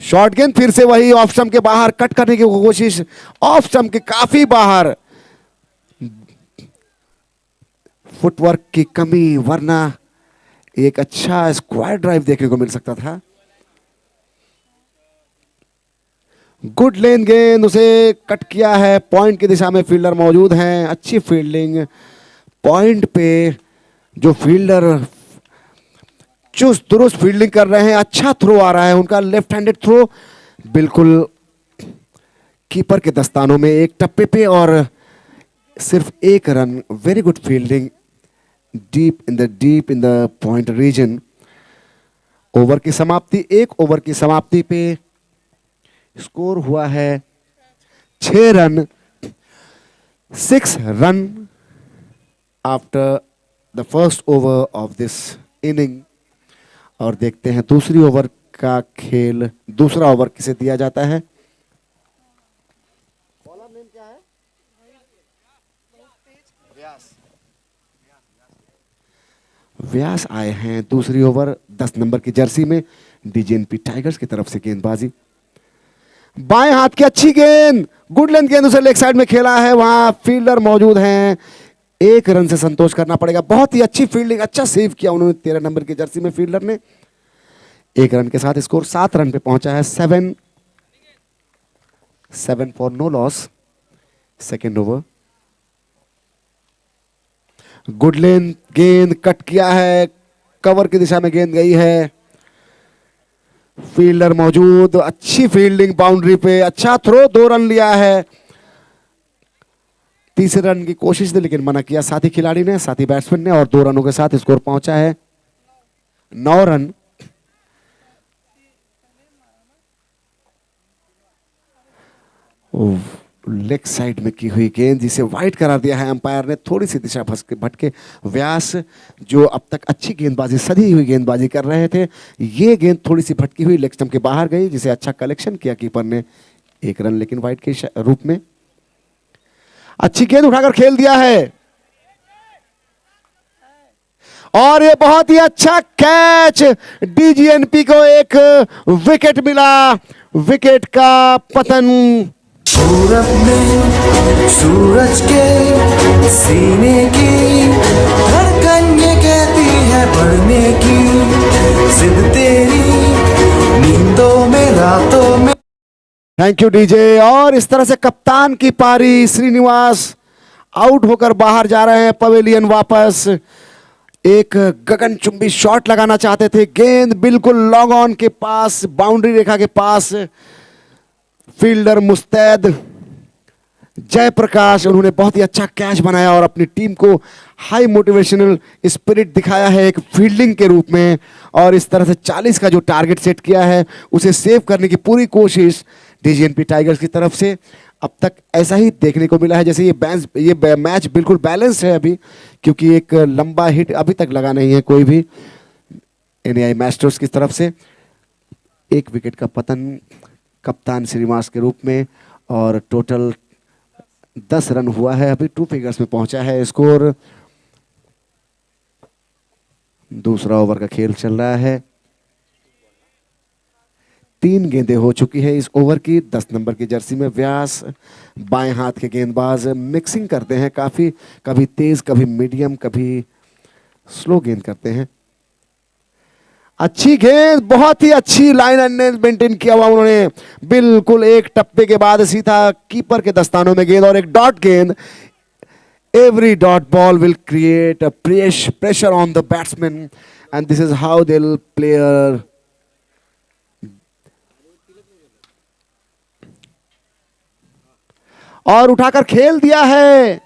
शॉर्ट गेंद, फिर से वही ऑफ स्टंप के बाहर कट करने की कोशिश, ऑफ स्टंप के काफी बाहर, फुटवर्क की कमी, वरना एक अच्छा स्क्वायर ड्राइव देखने को मिल सकता था। गुड लेन गेंद, उसे कट किया है पॉइंट की दिशा में, फील्डर मौजूद हैं, अच्छी फील्डिंग पॉइंट पे। जो फील्डर चुस्त दुरुस्त फील्डिंग कर रहे हैं, अच्छा थ्रो आ रहा है उनका, लेफ्ट हैंडेड थ्रो, बिल्कुल कीपर के दस्तानों में एक टप्पे पे और सिर्फ 1 रन। Very good fielding deep in the point region. Over की समाप्ति, 1 ओवर की समाप्ति पे स्कोर हुआ है 6 run, 6 run after the first over of this inning. और देखते हैं दूसरी ओवर का खेल, दूसरा ओवर किसे दिया जाता है। बॉलर नेम क्या है? व्यास आए हैं दूसरी ओवर 10 नंबर की जर्सी में, DGNP टाइगर्स की तरफ से गेंदबाजी। बाएं हाथ की अच्छी गेंद, गुड लेंथ गेंद उसे लेग साइड में खेला है, वहां फील्डर मौजूद हैं, 1 रन से संतोष करना पड़ेगा। बहुत ही अच्छी फील्डिंग, अच्छा सेव किया उन्होंने 13 नंबर की जर्सी में फील्डर ने। 1 रन के साथ स्कोर 7 रन पे पहुंचा है। 7 for no loss. Second over, good length गेंद कट किया है, कवर की दिशा में गेंद गई है, फील्डर मौजूद, अच्छी फील्डिंग बाउंड्री पे, अच्छा थ्रो, 2 रन लिया है। तीसरे रन की कोशिश थी लेकिन मना किया साथी खिलाड़ी ने, साथी बैट्समैन ने, और 2 रनों के साथ स्कोर पहुंचा है 9 रन। लेग साइड में की हुई गेंद जिसे वाइड करार दिया है अंपायर ने, थोड़ी सी दिशा भटके व्यास जो अब तक अच्छी गेंदबाजी, सधी हुई गेंदबाजी कर रहे थे, ये गेंद थोड़ी सी भटकी हुई लेग स्टंप के बाहर गई, जिसे अच्छा कलेक्शन किया कीपर ने, 1 रन लेकिन वाइड के रूप में। अच्छी गेंद उठाकर खेल दिया है और ये बहुत ही अच्छा कैच, डीजीएनपी को एक विकेट मिला, विकेट का पतन। पूरब में सूरज के सीने की धड़कन ये कहती है बढ़ने की, जिद तेरी नींदों में रातों में। Thank you DJ. और इस तरह से कप्तान की पारी, श्रीनिवास आउट होकर बाहर जा रहे हैं पवेलियन वापस। एक गगनचुंबी शॉट लगाना चाहते थे, गेंद बिल्कुल लॉन्ग ऑन के पास, बाउंड्री रेखा के पास, फील्डर मुस्तैद जयप्रकाश, उन्होंने बहुत ही अच्छा कैच बनाया और अपनी टीम को हाई मोटिवेशनल स्पिरिट दिखाया है एक फील्डिंग के रूप में। और इस तरह से 40 का जो टारगेट सेट किया है उसे सेव करने की पूरी कोशिश डीजीएनपी टाइगर्स की तरफ से। अब तक ऐसा ही देखने को मिला है, जैसे ये मैच बिल्कुल बैलेंस है अभी, क्योंकि एक लंबा हिट अभी तक लगा नहीं है कोई भी एनआई मैस्टर्स की तरफ से। 1 विकेट का पतन कप्तान श्रीनिवास के रूप में और टोटल 10 रन हुआ है, अभी 2 फिगर्स में पहुंचा है स्कोर। दूसरा ओवर का खेल चल रहा है, 3 गेंदें हो चुकी है इस ओवर की। 10 नंबर की जर्सी में व्यास, बाएं हाथ के गेंदबाज मिक्सिंग करते हैं काफी, कभी तेज, कभी मीडियम, कभी स्लो गेंद करते हैं। अच्छी गेंद, बहुत ही अच्छी लाइन मेंटेन किया हुआ उन्होंने, बिल्कुल एक टप्पे के बाद सीधा कीपर के दस्तानों में गेंद और एक डॉट गेंद। Every dot ball will create a pressure on the batsman and this is how they will player. और उठाकर खेल दिया है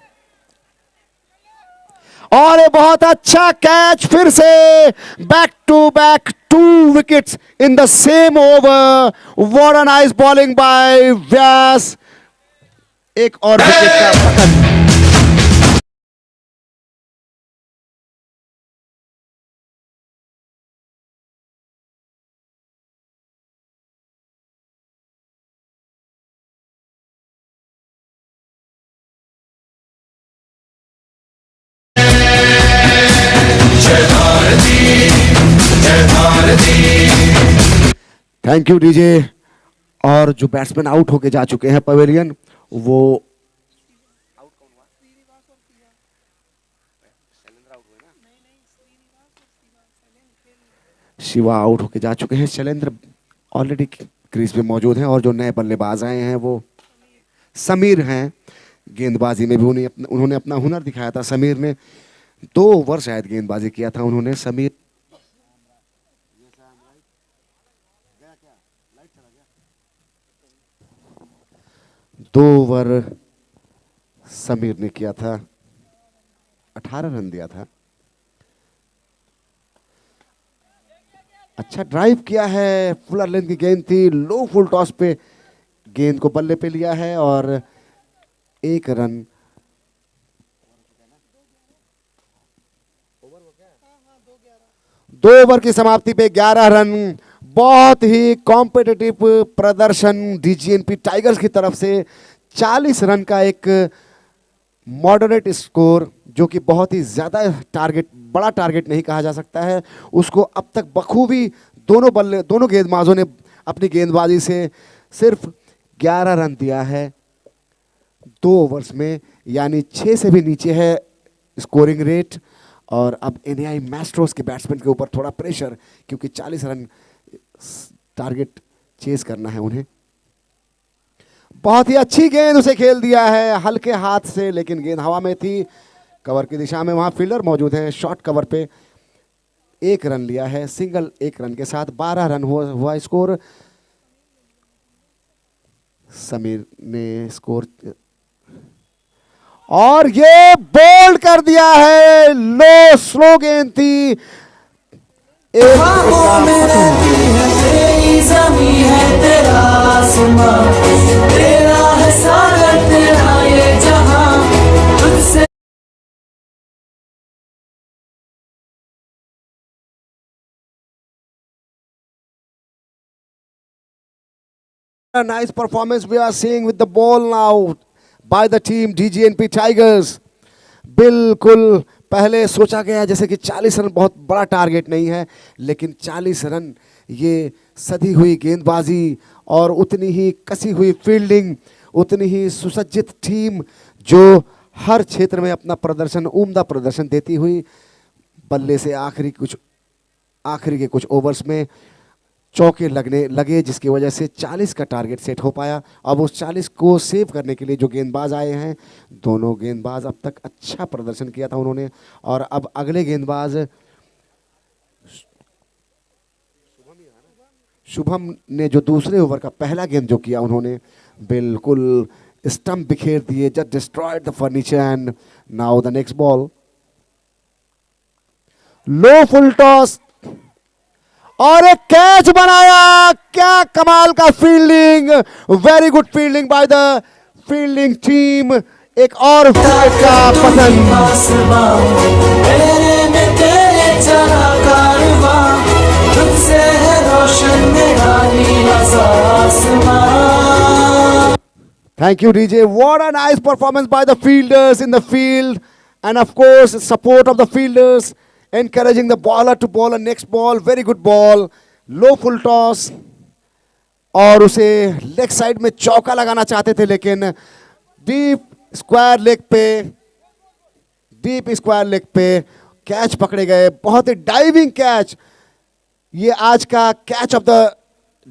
और ये बहुत अच्छा कैच, फिर से back to back 2 wickets in the same over. What a nice bowling by Vyas, एक और विकेट का पतन। Thank you DJ. और जो बैट्समैन आउट होके जा चुके हैं पवेलियन, वो शिवा आउट होके जा चुके हैं, शैलेंद्र ऑलरेडी क्रीज पे मौजूद हैं और जो नए बल्लेबाज आए हैं वो समीर हैं। गेंदबाजी में भी उन्होंने अपना हुनर दिखाया था। समीर ने 2 ओवर शायद गेंदबाजी किया था उन्होंने। समीर 2 ओवर समीर ने किया था, 18 रन दिया था। अच्छा ड्राइव किया है, फुलर लेंथ की गेंद थी, लो फुल टॉस पे गेंद को बल्ले पे लिया है और 1 रन। दो ओवर की समाप्ति पे 11 रन। बहुत ही कॉम्पिटिटिव प्रदर्शन डीजीएनपी टाइगर्स की तरफ से। 40 रन का एक मॉडरेट स्कोर, जो कि बहुत ही ज़्यादा बड़ा टारगेट नहीं कहा जा सकता है, उसको अब तक बखूबी दोनों गेंदबाजों ने अपनी गेंदबाजी से सिर्फ 11 रन दिया है 2 ओवर्स में, यानी 6 से भी नीचे है स्कोरिंग रेट। और अब एनएआई मैस्ट्रोस के बैट्समैन के ऊपर थोड़ा प्रेशर, क्योंकि 40 रन टारगेट चेस करना है उन्हें। बहुत ही अच्छी गेंद उसे खेल दिया है हल्के हाथ से, लेकिन गेंद हवा में थी, कवर की दिशा में। वहां फील्डर मौजूद है, शॉर्ट कवर पे 1 रन लिया है, सिंगल 1 रन के साथ 12 रन हुआ स्कोर। समीर ने स्कोर और ये बोल्ड कर दिया है, लो स्लो गेंद थी। A nice performance we are seeing with the ball now by the team DGNP Tigers. बिल्कुल पहले सोचा गया जैसे कि 40 रन बहुत बड़ा टारगेट नहीं है, लेकिन 40 रन ये सधी हुई गेंदबाजी और उतनी ही कसी हुई फील्डिंग, उतनी ही सुसज्जित टीम जो हर क्षेत्र में अपना प्रदर्शन, उम्दा प्रदर्शन देती हुई बल्ले से आखिरी के कुछ ओवर्स में चौके लगे, जिसकी वजह से 40 का टारगेट सेट हो पाया। अब उस 40 को सेव करने के लिए जो गेंदबाज आए हैं, दोनों गेंदबाज अब तक अच्छा प्रदर्शन किया था उन्होंने, और अब अगले गेंदबाज शुभम ने जो दूसरे ओवर का पहला गेंद जो किया, उन्होंने बिल्कुल स्टंप बिखेर दिए, just destroyed the furniture. And now the next ball, low full toss और एक कैच बनाया। क्या कमाल का fielding, very good fielding by the fielding team. एक और विकेट का पतन। Thank you, DJ. What a nice performance by the fielders in the field, and of course support of the fielders, encouraging the bowler to bowl a next ball. Very good ball, low full toss, और उसे लेग साइड में चौका लगाना चाहते थे, लेकिन डीप स्क्वायर लेग पे कैच पकड़े गए। बहुत ही डाइविंग कैच, ये आज का कैच ऑफ द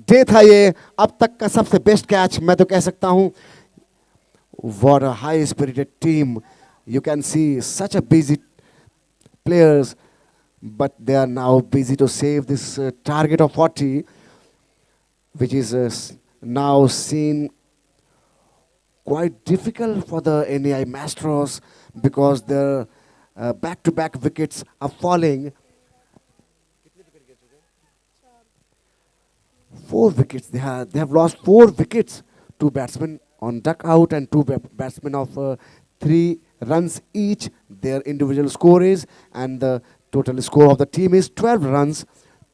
डे था, ये अब तक का सबसे बेस्ट कैच मैं तो कह सकता हूं। What a high spirited team. You can see such a busy players, but they are now busy to save this target of 40, which is now seen quite difficult for the NAI Mastros, because their back-to-back wickets are falling. 4 wickets. They have lost 4 wickets. 2 batsmen on duck out and 2 batsmen of 3 runs each. Their individual score is, and the total score of the team is 12 runs,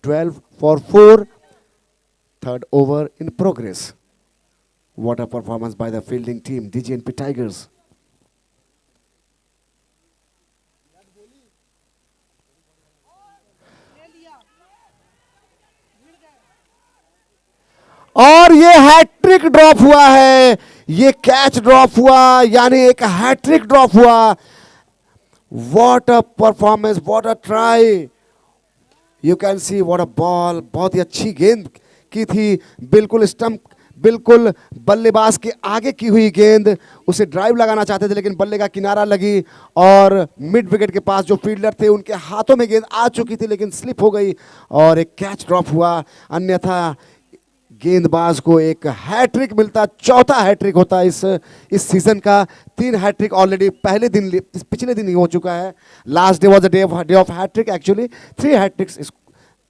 12 for 4. Third over in progress. What a performance by the fielding team, DGNP Tigers. और ये हैट्रिक ड्रॉप हुआ है, ये कैच ड्रॉप हुआ, यानी एक हैट्रिक ड्रॉप हुआ। What a performance, what a try, you can see what a ball. बहुत ही अच्छी गेंद की थी, बिल्कुल स्टंप, बिल्कुल बल्लेबाज के आगे की हुई गेंद। उसे ड्राइव लगाना चाहते थे, लेकिन बल्ले का किनारा लगी और मिड विकेट के पास जो फील्डर थे उनके हाथों में गेंद आ चुकी थी, लेकिन स्लिप हो गई और एक कैच ड्रॉप हुआ। अन्यथा गेंदबाज को एक हैट्रिक मिलता, चौथा हैट्रिक होता इस सीजन का। 3 हैट्रिक ऑलरेडी पिछले दिन ही हो चुका है। Last day was the day of hattrick actually. 3 hattricks is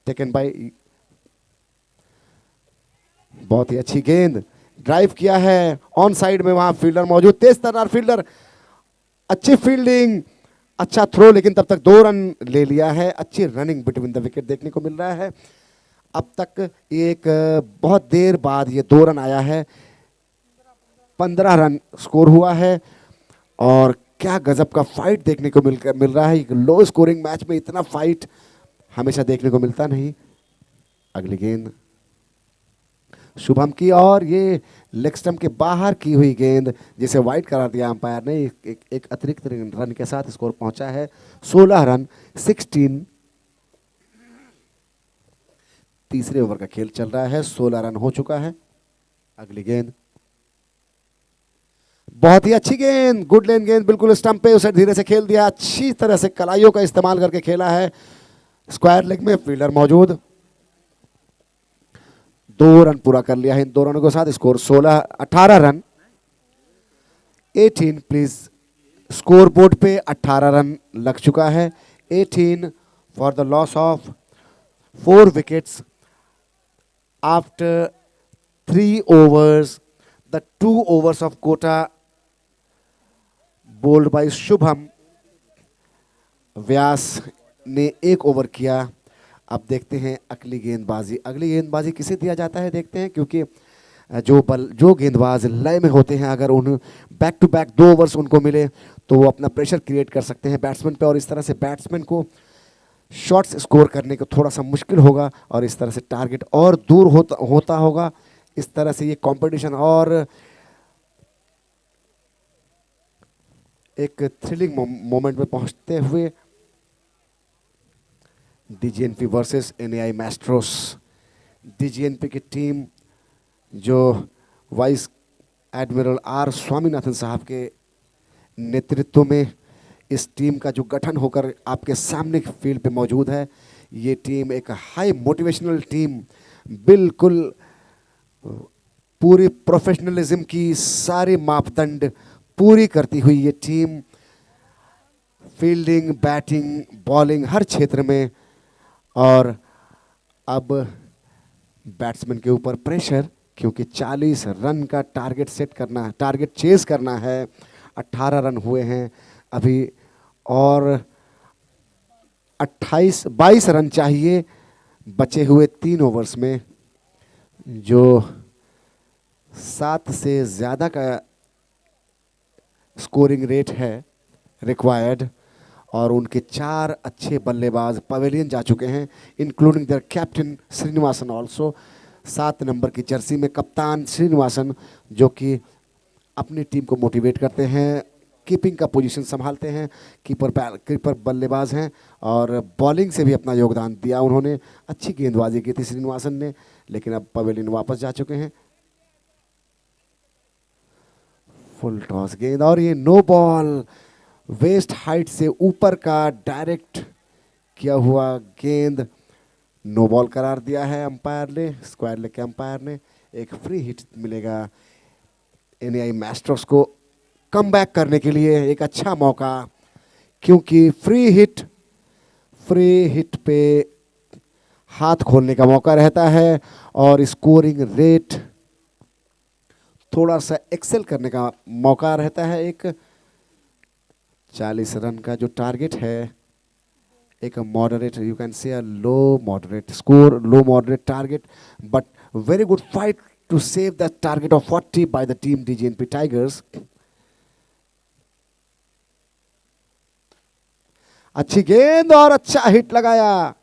taken by. बहुत ही अच्छी गेंद, ड्राइव किया है ऑन साइड में, वहां फील्डर मौजूद, तेज तर्रार फील्डर, अच्छी फील्डिंग, अच्छा थ्रो, लेकिन तब तक 2 रन ले लिया है। अच्छी रनिंग बिटवीन द विकेट देखने को मिल रहा है। अब तक एक बहुत देर बाद ये 2 रन आया है, 15 रन स्कोर हुआ है, और क्या गजब का फाइट देखने को मिल रहा है। लो स्कोरिंग मैच में इतना फाइट हमेशा देखने को मिलता नहीं। अगली गेंद शुभम की, और ये लेग स्टंप के बाहर की हुई गेंद जिसे वाइड करार दिया अंपायर ने। एक अतिरिक्त रन के साथ स्कोर पहुंचा है 16 रन 16। तीसरे ओवर का खेल चल रहा है, 16 रन हो चुका है। अगली गेंद बहुत ही अच्छी गेंद, गुड लेन गेंद, बिल्कुल स्टंप पे उसे धीरे से खेल दिया, अच्छी तरह से कलाइयों का इस्तेमाल करके खेला है। स्क्वायर लेग में फील्डर मौजूद, 2 रन पूरा कर लिया है इन 2 रनों के साथ। Score 18 run 18 please. Score board पे 18 रन लग चुका है। 18 for the loss of 4 wickets after 3 overs. The 2 overs of Kota bowled by Shubham. Vyas ने 1 ओवर किया। अब देखते हैं अगली गेंदबाजी। अगली गेंदबाजी किसे दिया जाता है देखते हैं, क्योंकि जो गेंदबाज लय में होते हैं, अगर उन्हें बैक टू बैक 2 ओवर्स उनको मिले तो वो अपना प्रेशर क्रिएट कर सकते हैं बैट्समैन पे, और इस तरह से बैट्समैन को शॉट्स स्कोर करने को थोड़ा सा मुश्किल होगा, और इस तरह से टारगेट और दूर होता होगा। इस तरह से ये कंपटीशन और एक थ्रिलिंग मोमेंट में पहुंचते हुए डीजीएनपी वर्सेस एनएआई मैस्ट्रोस। डीजीएनपी की टीम जो वाइस एडमिरल आर स्वामीनाथन साहब के नेतृत्व में इस टीम का जो गठन होकर आपके सामने फील्ड पे मौजूद है, ये टीम एक हाई मोटिवेशनल टीम, बिल्कुल पूरी प्रोफेशनलिज्म की सारे मापदंड पूरी करती हुई ये टीम, फील्डिंग, बैटिंग, बॉलिंग हर क्षेत्र में। और अब बैट्समैन के ऊपर प्रेशर, क्योंकि 40 रन का टारगेट सेट करना है, टारगेट चेस करना है। 18 रन हुए हैं अभी, और 22 रन चाहिए बचे हुए 3 ओवर्स में, जो 7 से ज़्यादा का स्कोरिंग रेट है रिक्वायर्ड। और उनके 4 अच्छे बल्लेबाज पवेलियन जा चुके हैं, including there captain Srinivasan also. 7 number की जर्सी में कप्तान श्रीनिवासन, जो कि अपनी टीम को मोटिवेट करते हैं, कीपिंग का पोजीशन संभालते हैं, कीपर बल्लेबाज हैं, और बॉलिंग से भी अपना योगदान दिया उन्होंने। अच्छी गेंदबाजी की थी श्रीनिवासन ने, लेकिन अब पवेलियन वापस जा चुके हैं। फुल टॉस गेंद, और ये नो बॉल, वेस्ट हाइट से ऊपर का डायरेक्ट किया हुआ गेंद, नो बॉल करार दिया है अंपायर ने, स्क्वायर लेग के अंपायर ने। एक फ्री हिट मिलेगा एनएआई मैस्ट्रोस को कम बैक करने के लिए, एक अच्छा मौका, क्योंकि फ्री हिट पे हाथ खोलने का मौका रहता है, और स्कोरिंग रेट थोड़ा सा एक्सेल करने का मौका रहता है। एक 40 रन का जो टारगेट है, एक moderate, you can say a low moderate score, low moderate target, but very good fight to save the target of 40 by the team DGNP tigers. अच्छी गेंद और अच्छा हिट लगाया,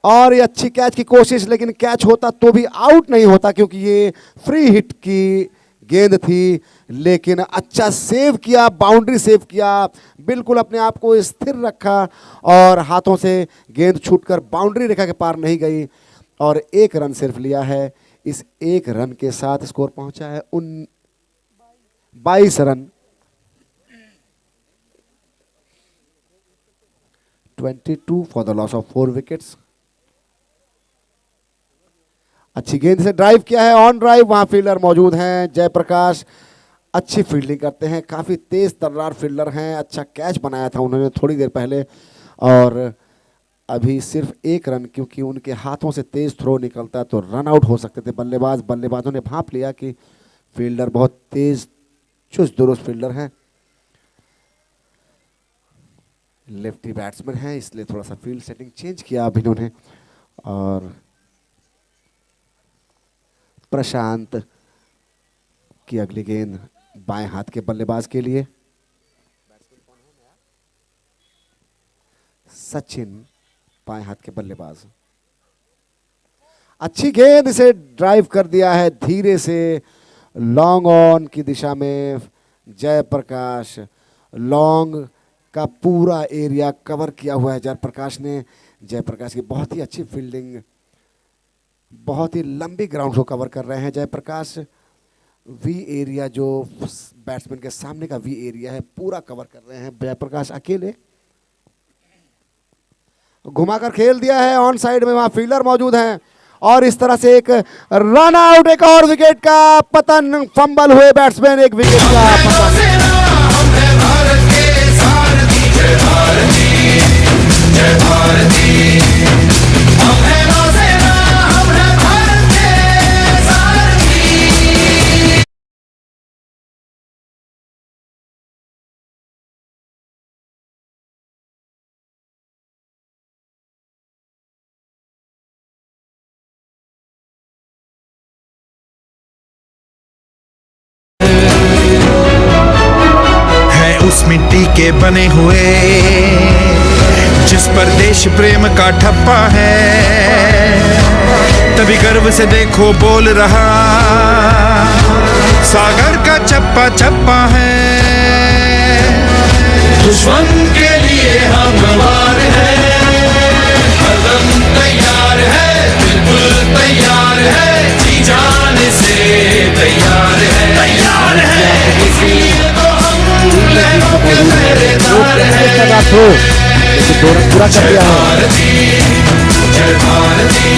और ये अच्छी कैच की कोशिश, लेकिन कैच होता तो भी आउट नहीं होता, क्योंकि ये फ्री हिट की गेंद थी। लेकिन अच्छा सेव किया, बाउंड्री सेव किया, बिल्कुल अपने आप को स्थिर रखा, और हाथों से गेंद छूटकर बाउंड्री रेखा के पार नहीं गई, और 1 रन सिर्फ लिया है। इस 1 रन के साथ स्कोर पहुंचा है 22 run. 22 for the loss of 4 wickets. अच्छी गेंद से ड्राइव किया है, ऑन ड्राइव, वहां फील्डर मौजूद हैं जयप्रकाश, अच्छी फील्डिंग करते हैं, काफ़ी तेज तर्रार फील्डर हैं। अच्छा कैच बनाया था उन्होंने थोड़ी देर पहले, और अभी सिर्फ 1 रन, क्योंकि उनके हाथों से तेज थ्रो निकलता तो रन आउट हो सकते थे बल्लेबाजों ने भांप लिया कि फील्डर बहुत तेज चुस्त दुरुस्त फील्डर हैं, लेफ्टी बैट्समैन हैं, इसलिए थोड़ा सा फील्ड सेटिंग चेंज किया अभी इन्होंने। और प्रशांत की अगली गेंद बाएं हाथ के बल्लेबाज के लिए, सचिन बाएं हाथ के बल्लेबाज। अच्छी गेंद इसे ड्राइव कर दिया है धीरे से लॉन्ग ऑन की दिशा में। जयप्रकाश लॉन्ग का पूरा एरिया कवर किया हुआ है जयप्रकाश ने। जयप्रकाश की बहुत ही अच्छी फील्डिंग, बहुत ही लंबी ग्राउंड को कवर कर रहे हैं जयप्रकाश। वी एरिया जो बैट्समैन के सामने का वी एरिया है पूरा कवर कर रहे हैं जयप्रकाश अकेले। घुमाकर खेल दिया है ऑन साइड में, वहां फील्डर मौजूद हैं और इस तरह से एक रन आउट, एक और विकेट का पतन। फंबल हुए बैट्समैन, एक विकेट का पतन। उस मिट्टी के बने हुए जिस पर देश प्रेम का ठप्पा है, तभी गर्व से देखो बोल रहा सागर का चप्पा चप्पा है। दुश्मन के लिए हम गवार हैं, हरदम तैयार है, बिल्कुल तैयार है, जी जाने से तैयार है, तैयार है। इसलिए तो हम लहरों के पहरेदार हैं। पूरा कर दिया है। जय भारती,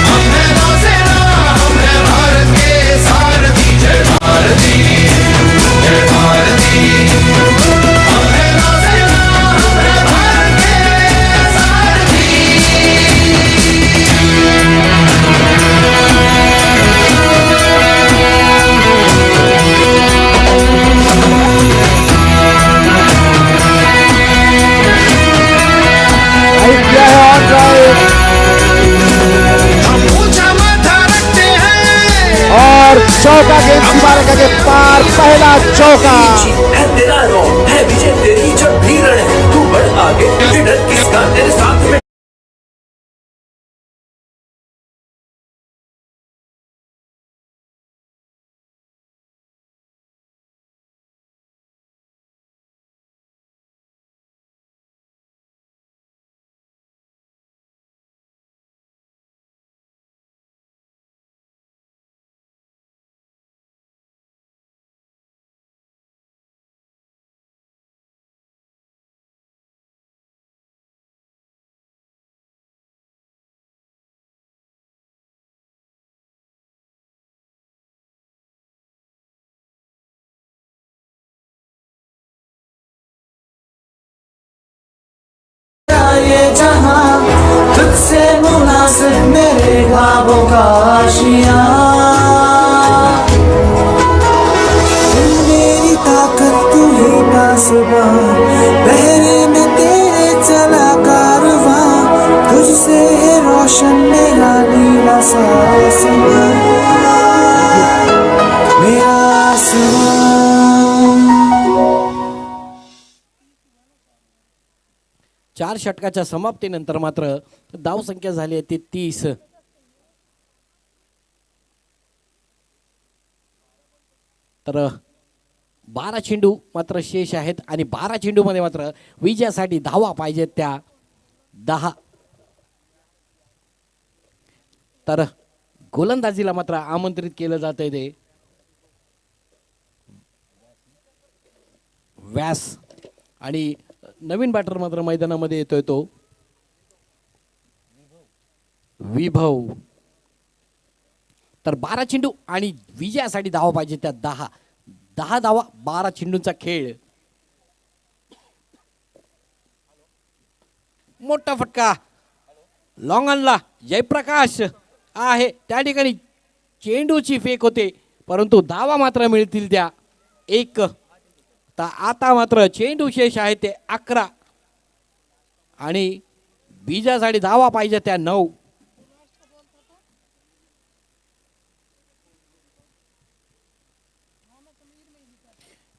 हम हैं नौसेना, हम हैं भारत के सारथी। जय भारती, जय भारती, हम हैं नौसेना, हम हैं भारत के सारथी। और चौका गेंद सीमा के पार, पहला चौका। है तेरा रौब, है विजय तेरी जब भी रण है, तू बढ़ आगे, डर किसका तेरे साथ में। तुझसे मुनासिब मेरे ख्वाबों का आशिया, मेरी ताकत तू ही पासबां, पहरे में तेरे चला कारवां, तुझसे है रोशन मेरा नीला सा आसमां, मेरा आसमां। चार षटकाच्या समाप्तीनंतर मात्र धावसंख्या झाली आहे ती 30. तर 12 चेंडू मात्र शेष आहेत आणि 12 चेंडूमध्ये मात्र विजयासाठी धावा पाहिजेत त्या 10. तर गोलंदाजीला मात्र आमंत्रित केलं जात आहे ते व्यास आणि नवीन बॅटर मात्र मैदानामध्ये येतोय तो विभव. तर 12 चेंडू आणि विजयासाठी धावा पाहिजे त्या 10 धावा 12 चेंडूंचा खेळ. मोठा फटका लॉंग ऑनला जयप्रकाश आहे त्या ठिकाणी चेंडूची फेक होते परंतु धावा मात्र मिळतील त्या 1. तर आता मात्र चेंडू शेष आहे ते 11 आणि विजयासाठी धावा पाहिजे त्या 9.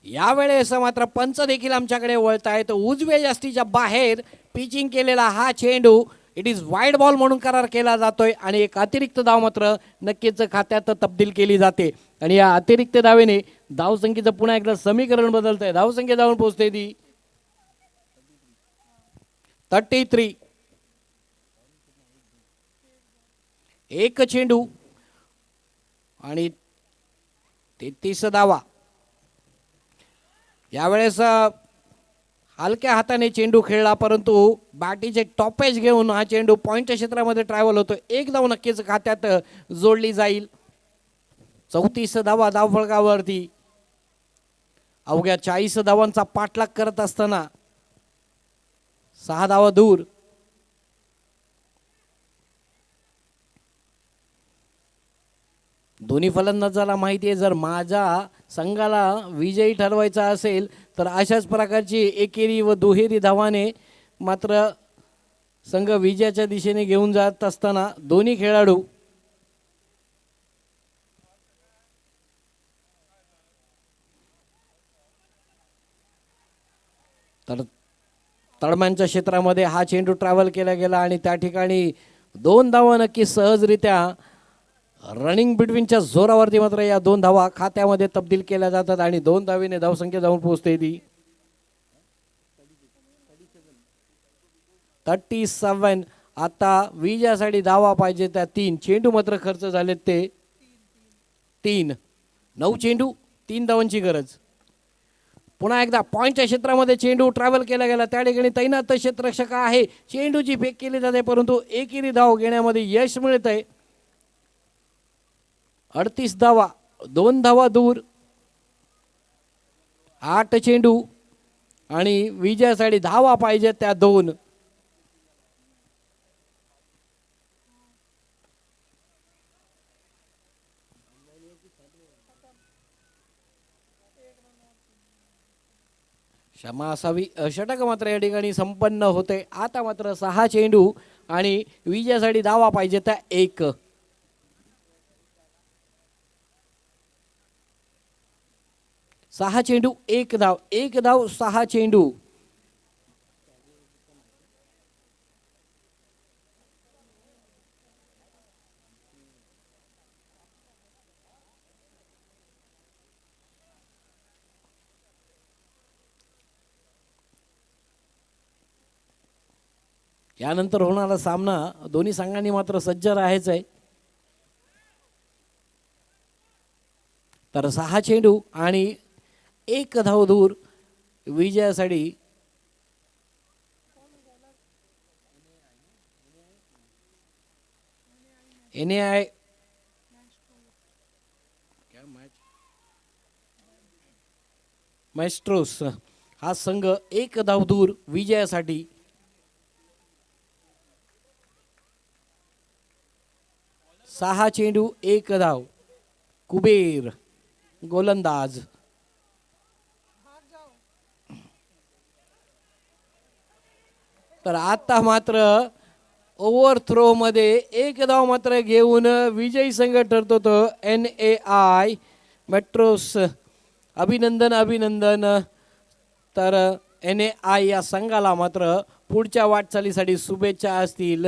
यावेळेस मात्र पंच देखील आमच्याकडे वळत आहेत. उजव्या जास्तीच्या बाहेर पिचिंग केलेला हा चेंडू इट इज वाईड बॉल म्हणून करार केला जातोय आणि एक अतिरिक्त धाव मात्र नक्कीच खात्यात तब्दील केली जाते आणि या अतिरिक्त धावेने धावसंख्येचं पुन्हा एकदा समीकरण बदलतंय. धावसंख्या जाऊन पोहोचते ती 33. एक चेंडू आणि 33 धावा. यावेळेस हलक्या हाताने चेंडू खेळला परंतु बॅटीचे टॉपेज घेऊन हा चेंडू पॉइंटच्या क्षेत्रामध्ये ट्रॅव्हल होतो. एक धाव नक्कीच खात्यात जोडली जाईल. 34 धावा धावफलकावरती. अवघ्या 40 धावांचा पाठलाग करत असताना 6 धावा दूर. दोन्ही फलंदाजाला माहिती आहे जर माझ्या संघाला विजयी ठरवायचा असेल तर अशाच प्रकारची एकेरी व दुहेरी धावाने मात्र संघ विजयाच्या दिशेने घेऊन जात असताना दोन्ही खेळाडू तर तळम्यांच्या क्षेत्रामध्ये हा चेंडू ट्रॅव्हल केला गेला आणि त्या ठिकाणी 2 धावा नक्की सहजरित्या रनिंग बिटवीनच्या जोरावरती मात्र या 2 धावा खात्यामध्ये तब्दील केल्या जातात आणि 2 धावेने धावसंख्या जाऊन पोहोचते ती 37. आता विजयासाठी धावा पाहिजे त्या 3. चेंडू मात्र खर्च झालेत ते 3. 9 चेंडू 3 धावांची गरज. पुन्हा एकदा पॉइंटच्या क्षेत्रामध्ये चेंडू ट्रॅव्हल केला गेला. त्या ठिकाणी तैनात क्षेत्ररक्षक आहे. चेंडूची फेक केली जाते परंतु एकेरी धाव घेण्यामध्ये यश मिळत आहे. 38 धावा 2 धावा दूर. 8 चेंडू आणि विजयासाठी धावा पाहिजे त्या 2. क्षमा असावी. षटक मात्र या ठिकाणी संपन्न होते. आता मात्र 6 चेंडू आणि विजयासाठी धावा पाहिजे त्या 1. 6 चेंडू 1 धाव. 1 धाव 6 चेंडू. यानंतर होणारा सामना दोन्ही संघांनी मात्र सज्ज राहायचं आहे. तर 6 चेंडू आणि 1 धाव दूर विजयासाठी NAI मॅस्ट्रोस हा संघ 1 धाव दूर विजयासाठी. 6 चेंडू 1 धाव. कुबेर गोलंदाज. तर आता मात्र ओव्हर थ्रो मध्ये 1 धाव मात्र घेऊन विजयी संघ ठरतो तो NAI मेट्रोस. अभिनंदन अभिनंदन. तर NAI या संघाला मात्र पुढच्या वाटचालीसाठी शुभेच्छा असतील.